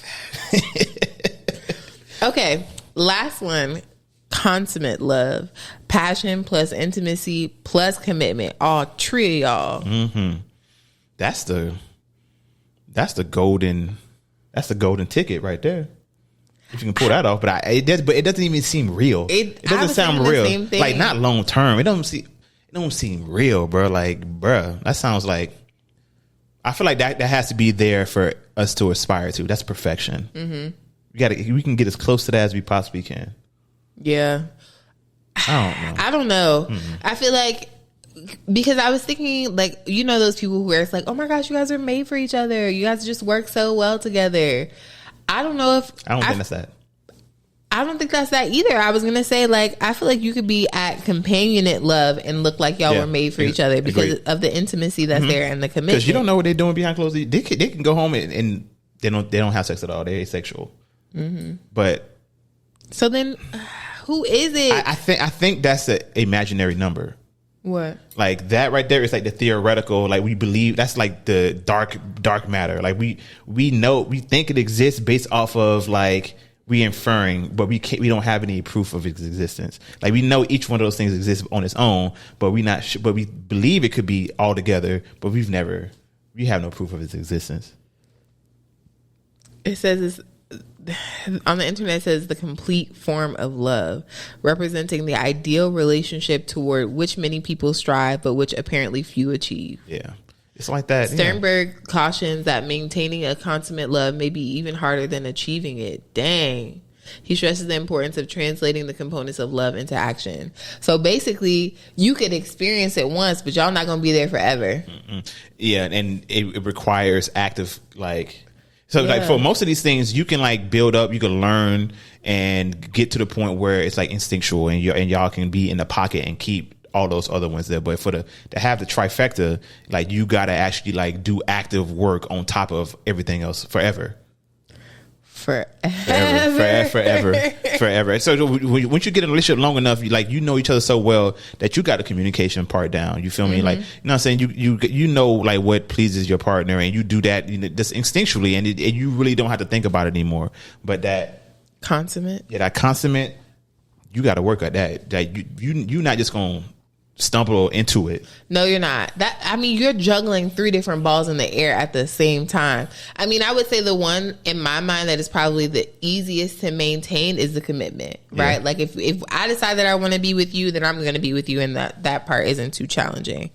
that. Okay. Last one. Consummate love. Passion plus intimacy plus commitment. All three of y'all. That's the golden ticket right there. If you can pull that off, but it doesn't even seem real. It doesn't sound real. Like not long term. It don't seem real, bro. Like, bro, that sounds like. I feel like that has to be there for us to aspire to. That's perfection. We can get as close to that as we possibly can. Yeah, I don't know. I feel like because I was thinking like, you know, those people where it's like, oh my gosh, you guys are made for each other. You guys just work so well together. I don't know if I don't think that's that. I don't think that's that either. I was gonna say like I feel like you could be at companionate love and look like y'all were made for each other because of the intimacy that's there and the commitment. Because you don't know what they're doing behind closed doors. They can go home and they don't have sex at all. They're asexual. But so then, who is it? I think that's an imaginary number. What? Like that right there is like the theoretical, like we believe that's like the dark matter. Like we think it exists based off of like we inferring, but we don't have any proof of its existence. Like we know each one of those things exists on its own, but but we believe it could be all together, but we have no proof of its existence. It says on the internet, it says the complete form of love, representing the ideal relationship toward which many people strive, but which apparently few achieve. Yeah. It's like that. Sternberg cautions that maintaining a consummate love may be even harder than achieving it. Dang. He stresses the importance of translating the components of love into action. So basically, you could experience it once, but y'all not going to be there forever. Yeah, and it requires active, like... So like for most of these things, you can like build up, you can learn and get to the point where it's like instinctual and y'all can be in the pocket and keep all those other ones there. But to have the trifecta, like you got to actually like do active work on top of everything else forever. Forever. So once you get in a relationship long enough, you know each other so well that you got the communication part down. You feel me? Like, you know what I'm saying? You know like what pleases your partner and you do that just instinctually and you really don't have to think about it anymore. But that consummate, you got to work at that. That you're not just gonna stumble into it. No, you're not. You're juggling 3 different balls in the air at the same time. I mean, I would say the one in my mind that is probably the easiest to maintain is the commitment, right? Yeah. Like if I decide that I want to be with you, then I'm going to be with you, and that part isn't too challenging.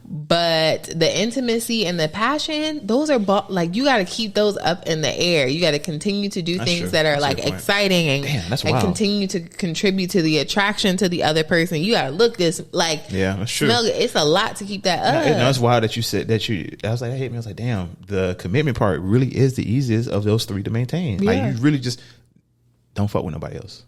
But the intimacy and the passion, those are like, you got to keep those up in the air. You got to continue to do things that are like exciting and continue to contribute to the attraction to the other person. You got to look this like, that's true. Smell it. It's a lot to keep that up. No, it's wild that you said that I was like, that hit me. I was like, damn, the commitment part really is the easiest of those 3 to maintain. Yeah. Like, you really just don't fuck with nobody else.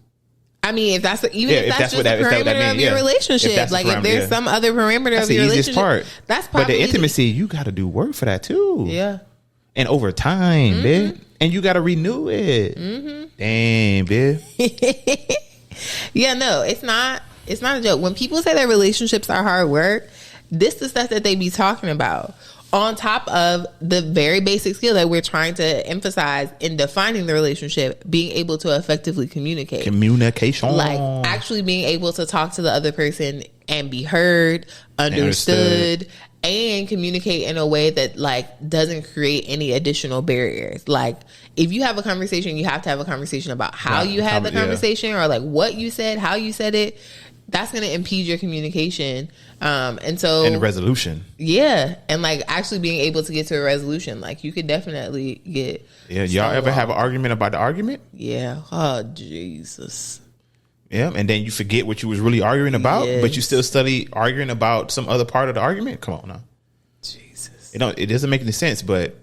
I mean, if that's just the parameter of your relationship, like if there's some other parameter of your relationship, part. That's probably. But the intimacy, you got to do work for that too. Yeah, and over time, bitch, and you got to renew it. Damn, bitch. Yeah, no, it's not a joke. When people say their relationships are hard work, this is the stuff that they be talking about. On top of the very basic skill that we're trying to emphasize in defining the relationship, being able to effectively communicate. Communication. Like actually being able to talk to the other person and be heard, understood, and communicate in a way that like doesn't create any additional barriers. Like if you have a conversation, you have to have a conversation about how you had the conversation or like what you said, how you said it. That's going to impede your communication. And resolution. Yeah. And like actually being able to get to a resolution. Like you could definitely get. Yeah. Y'all ever have an argument about the argument? Yeah. Oh, Jesus. Yeah. And then you forget what you was really arguing about, but you still study arguing about some other part of the argument. Come on now. Jesus. It doesn't make any sense, but.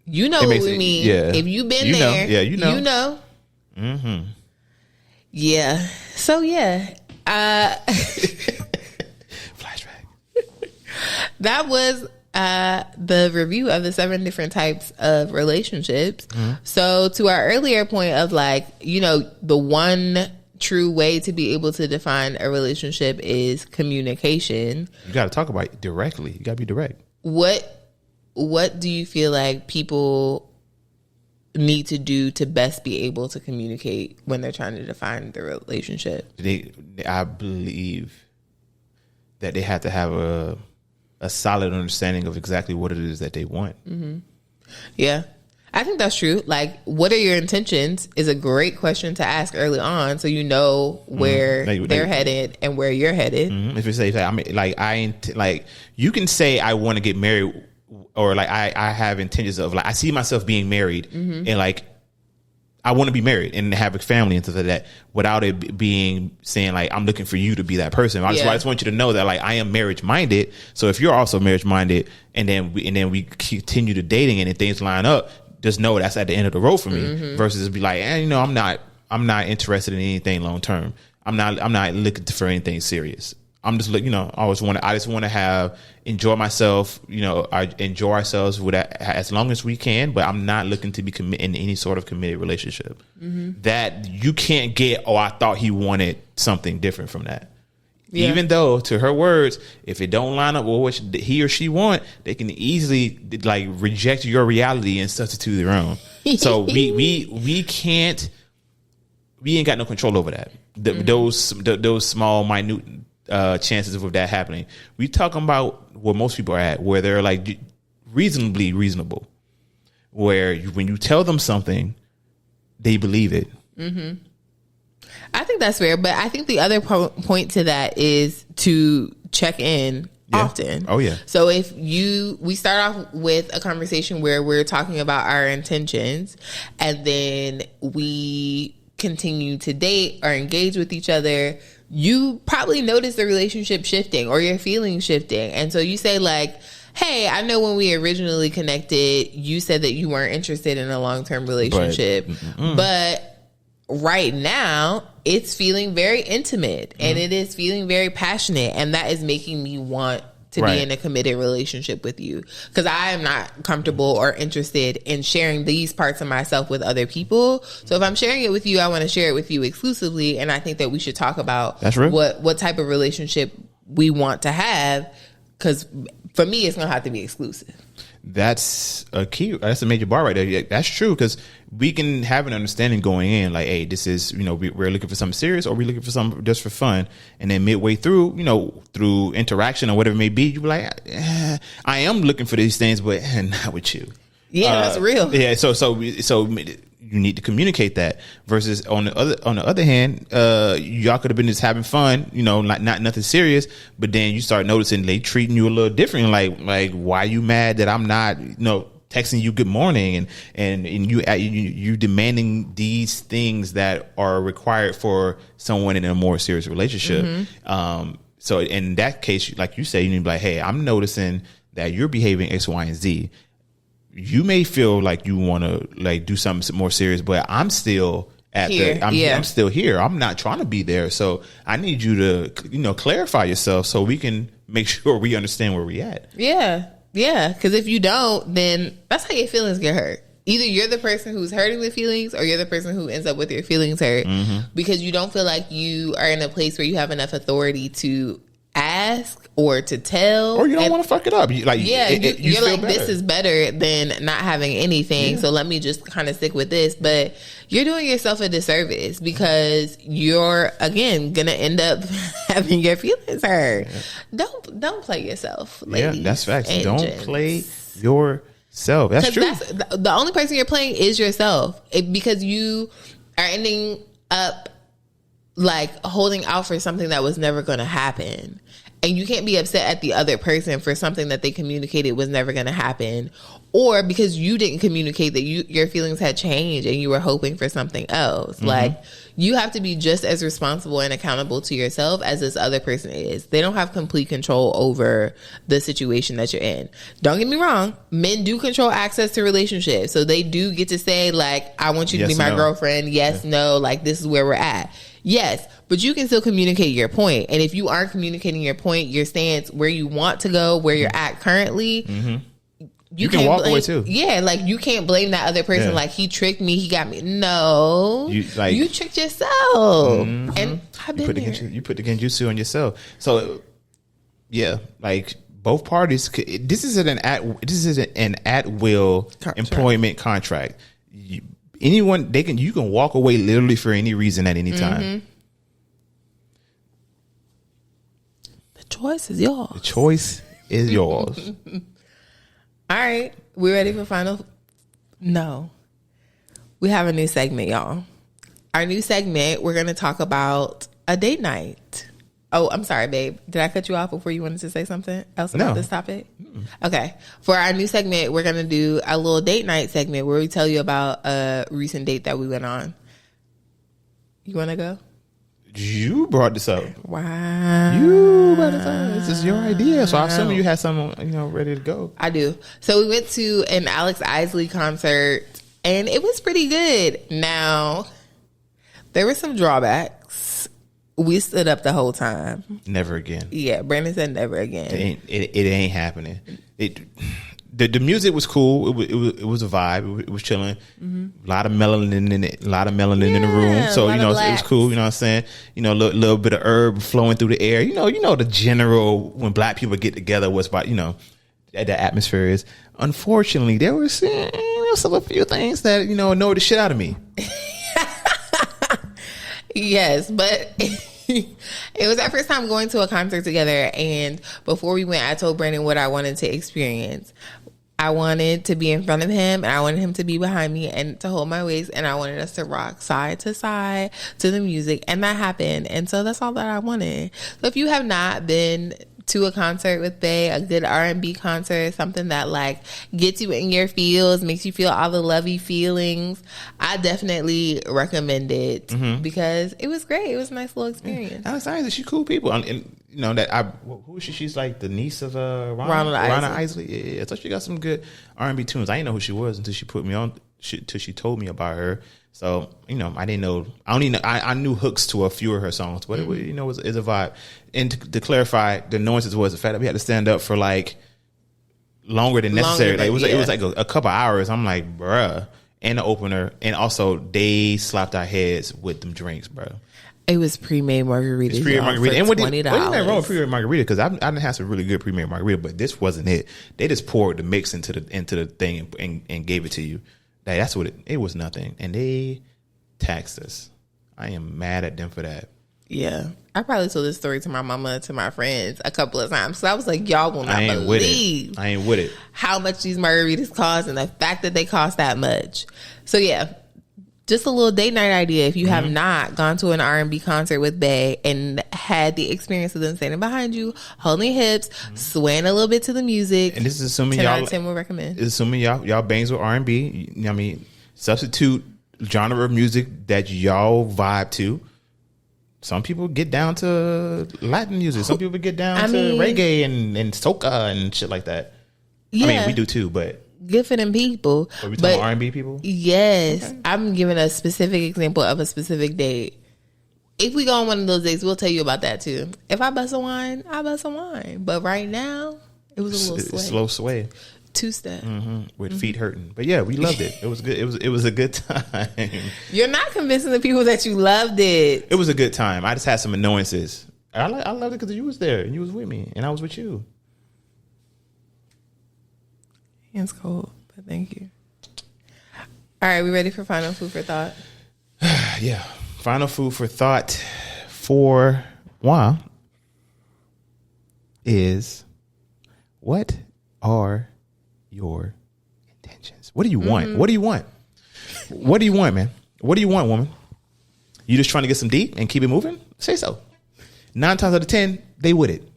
You know what we mean. Yeah. If you've been there. Yeah, you know. You know. Mm-hmm. Yeah. So yeah. Flashback. That was the review of the 7 different types of relationships. So to our earlier point of like, you know, the one true way to be able to define a relationship is communication. You got to talk about it directly. You got to be direct. What do you feel like people need to do to best be able to communicate when they're trying to define the relationship? I believe that they have to have a solid understanding of exactly what it is that they want. Mm-hmm. Yeah, I think that's true. Like, what are your intentions is a great question to ask early on, so you know where they're headed and where you're headed. If you say, you can say I want to get married. Or like I have intentions of like I see myself being married and like I want to be married and have a family and stuff like that without it being saying like I'm looking for you to be that person. I just want you to know that like I am marriage minded. So if you're also marriage minded and then we continue to dating and if things line up, just know that's at the end of the road for me. Versus be like, I'm not interested in anything long term. I'm not looking for anything serious. I'm just I just want to enjoy myself. I enjoy ourselves with that as long as we can, but I'm not looking to be in any sort of committed relationship. That you can't get. Oh, I thought he wanted something different from that. Yeah. Even though, to her words, if it don't line up with what he or she want, they can easily like reject your reality and substitute their own. So we can't. We ain't got no control over that. Those small, minute. Chances of that happening. We talking about where most people are at, where they're like reasonably reasonable, where when you tell them something, they believe it. I think that's fair, but I think the other point to that is to check in often. Oh yeah. So if we start off with a conversation where we're talking about our intentions, and then we continue to date or engage with each other, you probably notice the relationship shifting or your feelings shifting. And so you say like, hey, I know when we originally connected, you said that you weren't interested in a long-term relationship, but right now it's feeling very intimate and it is feeling very passionate. And that is making me want to be in a committed relationship with you, because I am not comfortable or interested in sharing these parts of myself with other people. So if I'm sharing it with you, I want to share it with you exclusively. And I think that we should talk about what type of relationship we want to have Because for me, it's gonna have to be exclusive. That's a key. That's a major bar right there. Yeah, that's true, because we can have an understanding going in, like, hey, this is, we're looking for something serious, or we're looking for something just for fun. And then midway through, through interaction or whatever it may be, you be like, I am looking for these things, but not with you. Yeah, that's real. Yeah, so you need to communicate that. Versus on the other hand, y'all could have been just having fun, not nothing serious, but then you start noticing they treating you a little different. Like why are you mad that I'm not, texting you good morning, and you demanding these things that are required for someone in a more serious relationship. So in that case, like you say, you need to be like, hey, I'm noticing that you're behaving X, Y, and Z. You may feel like you want to like do something more serious, but I'm still I'm still here. I'm not trying to be there. So I need you to, clarify yourself so we can make sure we understand where we at. Yeah. Yeah. Because if you don't, then that's how your feelings get hurt. Either you're the person who's hurting the feelings, or you're the person who ends up with your feelings hurt because you don't feel like you are in a place where you have enough authority to ask or to tell, or you don't want to fuck it up. You're like, this is better than not having anything. So let me just kind of stick with this. But you're doing yourself a disservice, because you're again gonna end up having your feelings hurt. Don't play yourself, ladies. Yeah, that's facts. Don't play yourself. That's true. The only person you're playing is yourself, because you are ending up like holding out for something that was never going to happen. And you can't be upset at the other person for something that they communicated was never going to happen, or because you didn't communicate that your feelings had changed and you were hoping for something else. Like, you have to be just as responsible and accountable to yourself as this other person is. They don't have complete control over the situation that you're in. Don't get me wrong. Men do control access to relationships. So they do get to say, like, I want you to be my girlfriend. Yes, no, like, this is where we're at. Yes, but you can still communicate your point. And if you aren't communicating your point, your stance, where you want to go, where you're at currently, you can walk away too. Yeah, like, you can't blame that other person. Like, he tricked me, he got me. No, you tricked yourself. And I've been there. You put the genjutsu on yourself. So yeah, like, both parties. This is an at will employment contract. You can walk away literally for any reason at any time. The choice is yours. The choice is yours. All right, we ready for final? No, we have a new segment, y'all. Our new segment, we're going to talk about a date night. Oh, I'm sorry, babe. Did I cut you off before you wanted to say something else about this topic? Okay. For our new segment, we're going to do a little date night segment where we tell you about a recent date that we went on. You want to go? You brought this up. Wow. You brought this up. This is your idea. So I assume you had something, ready to go. I do. So we went to an Alex Isley concert, and it was pretty good. Now, there were some drawbacks. We stood up the whole time. Never again. Yeah, Brandon said never again. It ain't happening. The music was cool. It was a vibe. It was chilling. A lot of melanin in it. A lot of melanin in the room. So it was cool. You know what I'm saying? A little bit of herb flowing through the air. The general when black people get together. What's about the atmosphere is. Unfortunately, there was a few things that annoyed the shit out of me. Yes, but it was our first time going to a concert together, and before we went, I told Brandon what I wanted to experience. I wanted to be in front of him, and I wanted him to be behind me and to hold my waist, and I wanted us to rock side to side to the music, and that happened. And so that's all that I wanted. So if you have not been to a concert with Bae, a good R&B concert, something that like gets you in your feels, makes you feel all the lovey feelings, I definitely recommend it because it was great. It was a nice little experience. Alex Isley, she's cool people. And who is she? She's like the niece of Ronna Isley. Yeah. So she got some good R&B tunes. I didn't know who she was until she put me on. Till she told me about her. So I didn't know. I knew hooks to a few of her songs, but it was a vibe. And to clarify, the nuances was the fact that we had to stand up for like longer than necessary. It was like a couple hours. I'm like, bruh. And the opener, and also they slapped our heads with them drinks, bro. It was pre-made margaritas. It's pre-made margarita. And $20. Wasn't that wrong with pre-made margarita? Because I didn't have some really good pre-made margarita, but this wasn't it. They just poured the mix into the thing and gave it to you. That's what it was. Nothing, and they taxed us. I am mad at them for that. Yeah, I probably told this story to my mama and to my friends a couple of times. So I was like, y'all will not believe I ain't with it. How much these margaritas cost and the fact that they cost that much. So yeah, just a little date night idea. If you have not gone to an R&B concert with Bae and had the experience of them standing behind you, holding hips, swaying a little bit to the music. And this is assuming 10 out of 10 would recommend. It's assuming y'all bangs with R&B. I mean, substitute genre of music that y'all vibe to. Some people get down to Latin music. Some people get down to reggae and soca and shit like that. Yeah. I mean, we do too, but good for them people. Are we talking R&B people? Yes. Okay. I'm giving a specific example of a specific date. If we go on one of those dates, we'll tell you about that too. If I bust a wine, I bust a wine. But right now, it was a little sway. Slow sway. Two-step. With feet hurting. But yeah, we loved it. It was good. It was a good time. You're not convincing the people that you loved it. It was a good time. I just had some annoyances. I loved it because you was there and you was with me and I was with you. Hands cold, but thank you. All right, we ready for final food for thought? Yeah. Final food for thought for Juan is, what are your intentions? What do you want? What do you want? What do you want, man? What do you want, woman? You just trying to get some deep and keep it moving? Say so. 9 times out of 10, they would it.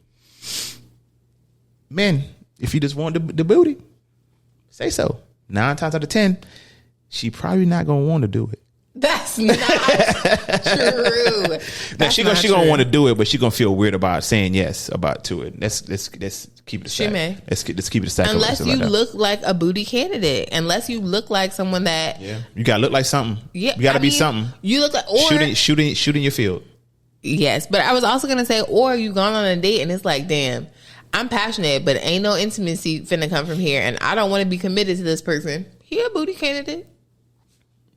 Men, if you just want the booty, say so. 9 times out of 10, she probably not gonna want to do it. That's not true. Now she gonna want to do it, but she gonna feel weird about saying yes to it. Let's keep it a stack. She may. Let's keep it a stack. Unless you look like a booty candidate. Unless you look like someone that you gotta look like something. Yeah, you gotta be something. You look like or shooting your field. Yes, but I was also gonna say, or you gone on a date and it's like, damn, I'm passionate, but ain't no intimacy finna come from here, and I don't want to be committed to this person. He a booty candidate.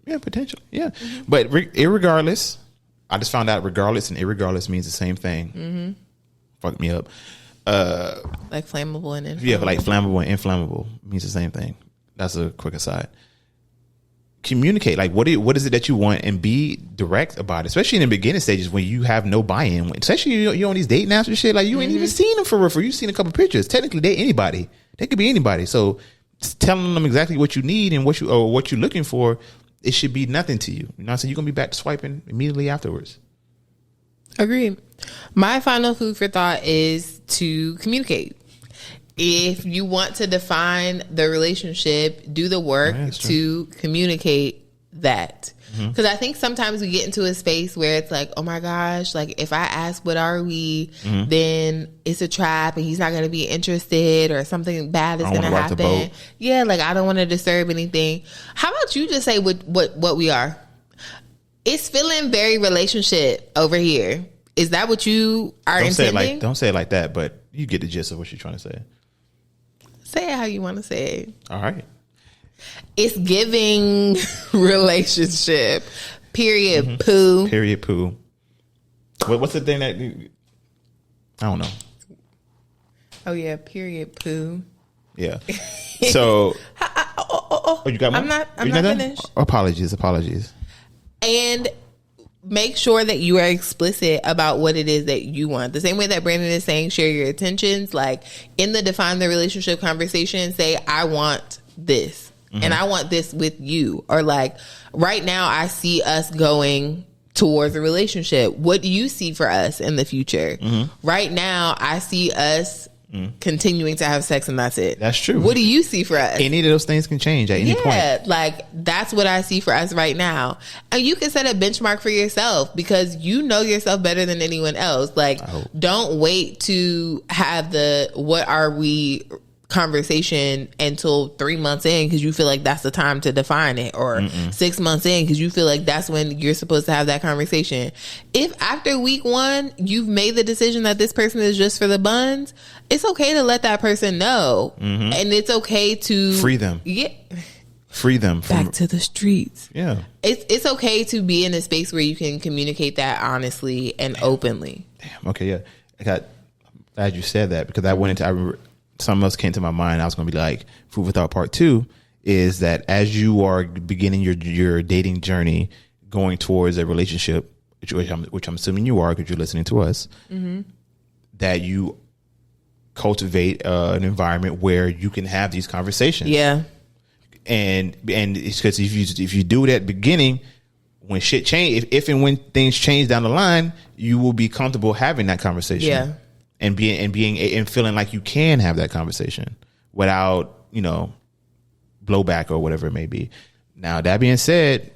Yeah, potential. Yeah. But irregardless, I just found out regardless and irregardless means the same thing. Fucked me up. Like flammable and inflammable. Yeah, like flammable and inflammable means the same thing. That's a quick aside. Communicate. Like, what is it that you want, and be direct about it, especially in the beginning stages when you have no buy-in. Especially you're on these dating apps and shit. Like, you ain't even seen them for real. You've seen a couple pictures. Technically, they anybody. They could be anybody. So telling them exactly what you need and what you're looking for, it should be nothing to you. You know what I'm saying? You're going to be back to swiping immediately afterwards. Agreed. My final food for thought is to communicate. If you want to define the relationship, do the work to communicate that. Because I think sometimes we get into a space where it's like, oh my gosh, like if I ask what are we, then it's a trap and he's not going to be interested or something bad is going to happen. Yeah, like I don't want to disturb anything. How about you just say what we are? It's feeling very relationship over here. Is that what you are intending? Don't say it like that, but you get the gist of what you're trying to say. Say it how you want to say it. All right. It's giving relationship. Period. Poo. Period. Poo. What's the thing that I don't know? Oh yeah. Period. Poo. Yeah. So. You got one? I'm not finished. Apologies. And make sure that you are explicit about what it is that you want. The same way that Brandon is saying, share your intentions. Like in the define the relationship conversation, say, I want this. And I want this with you. Or like, right now I see us going towards a relationship. What do you see for us in the future? Right now I see us continuing to have sex and that's it. That's true. What do you see for us? Any of those things can change at any point. Yeah, like that's what I see for us right now. And you can set a benchmark for yourself because you know yourself better than anyone else. Like, don't wait to have the what are we conversation until 3 months in because you feel like that's the time to define it, or 6 months in because you feel like that's when you're supposed to have that conversation. If after week 1 you've made the decision that this person is just for the buns, it's okay to let that person know, and it's okay to free them. Yeah, free them from, back to the streets. Yeah, it's okay to be in a space where you can communicate that honestly and openly. Damn. Okay. Yeah. I got. Glad you said that, because I went into. I remember something else came to my mind. I was going to be like, food for thought part 2 is that as you are beginning your dating journey, going towards a relationship, which I'm assuming you are because you're listening to us, that you cultivate an environment where you can have these conversations. Yeah. And it's because if you do it at the beginning, when shit change, if and when things change down the line, you will be comfortable having that conversation. Yeah. And feeling like you can have that conversation without, blowback or whatever it may be. Now, that being said,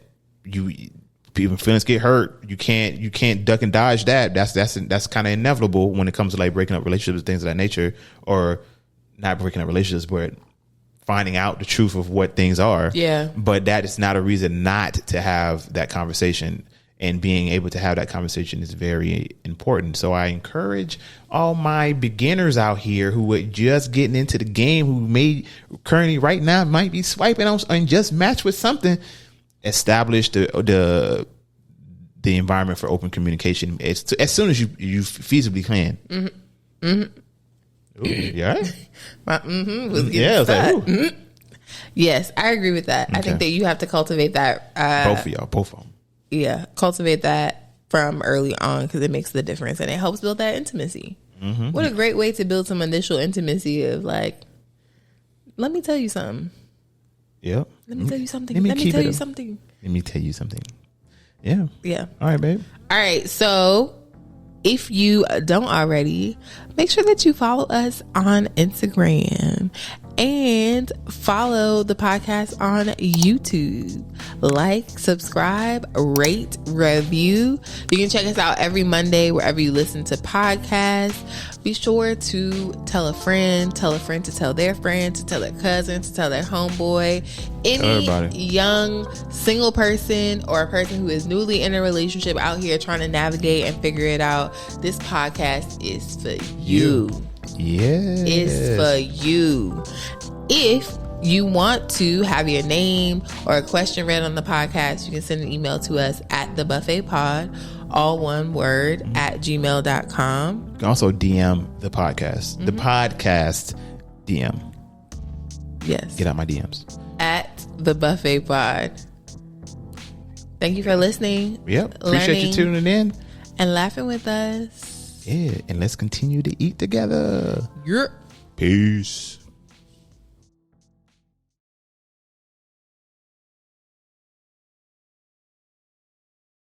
people feelings get hurt. You can't duck and dodge that. That's kind of inevitable when it comes to like breaking up relationships, things of that nature, or not breaking up relationships, but finding out the truth of what things are. Yeah. But that is not a reason not to have that conversation, and being able to have that conversation is very important. So I encourage all my beginners out here who are just getting into the game, who currently right now might be swiping on and just match with something, establish the environment for open communication as soon as you feasibly can. Mm-hmm. Mm-hmm. Ooh, yeah. Yeah. Yes, I agree with that. Okay. I think that you have to cultivate that. Both of them. Yeah, cultivate that from early on, because it makes the difference and it helps build that intimacy. Mm-hmm. What a great way to build some initial intimacy of like, let me tell you something. Yep. Let me tell you something. Let me tell you something. Let me tell you something. Yeah. Yeah. All right, babe. All right. So if you don't already, make sure that you follow us on Instagram and follow the podcast on YouTube. Like, subscribe, rate, review. You can check us out every Monday wherever you listen to podcasts. Be sure to tell a friend to tell their friend, to tell their cousin, to tell their homeboy. Any young single person or a person who is newly in a relationship out here trying to navigate and figure it out, this podcast is for you. Yes. It's for you. If you want to have your name or a question read on the podcast, you can send an email to us at thebuffetpod, all one word, at gmail.com. You can also DM the podcast. Mm-hmm. The podcast DM. Yes. Get out my DMs. At the Buffet Pod. Thank you for listening. Yep. Appreciate you tuning in. And laughing with us. Yeah. And let's continue to eat together. Yeah. Peace.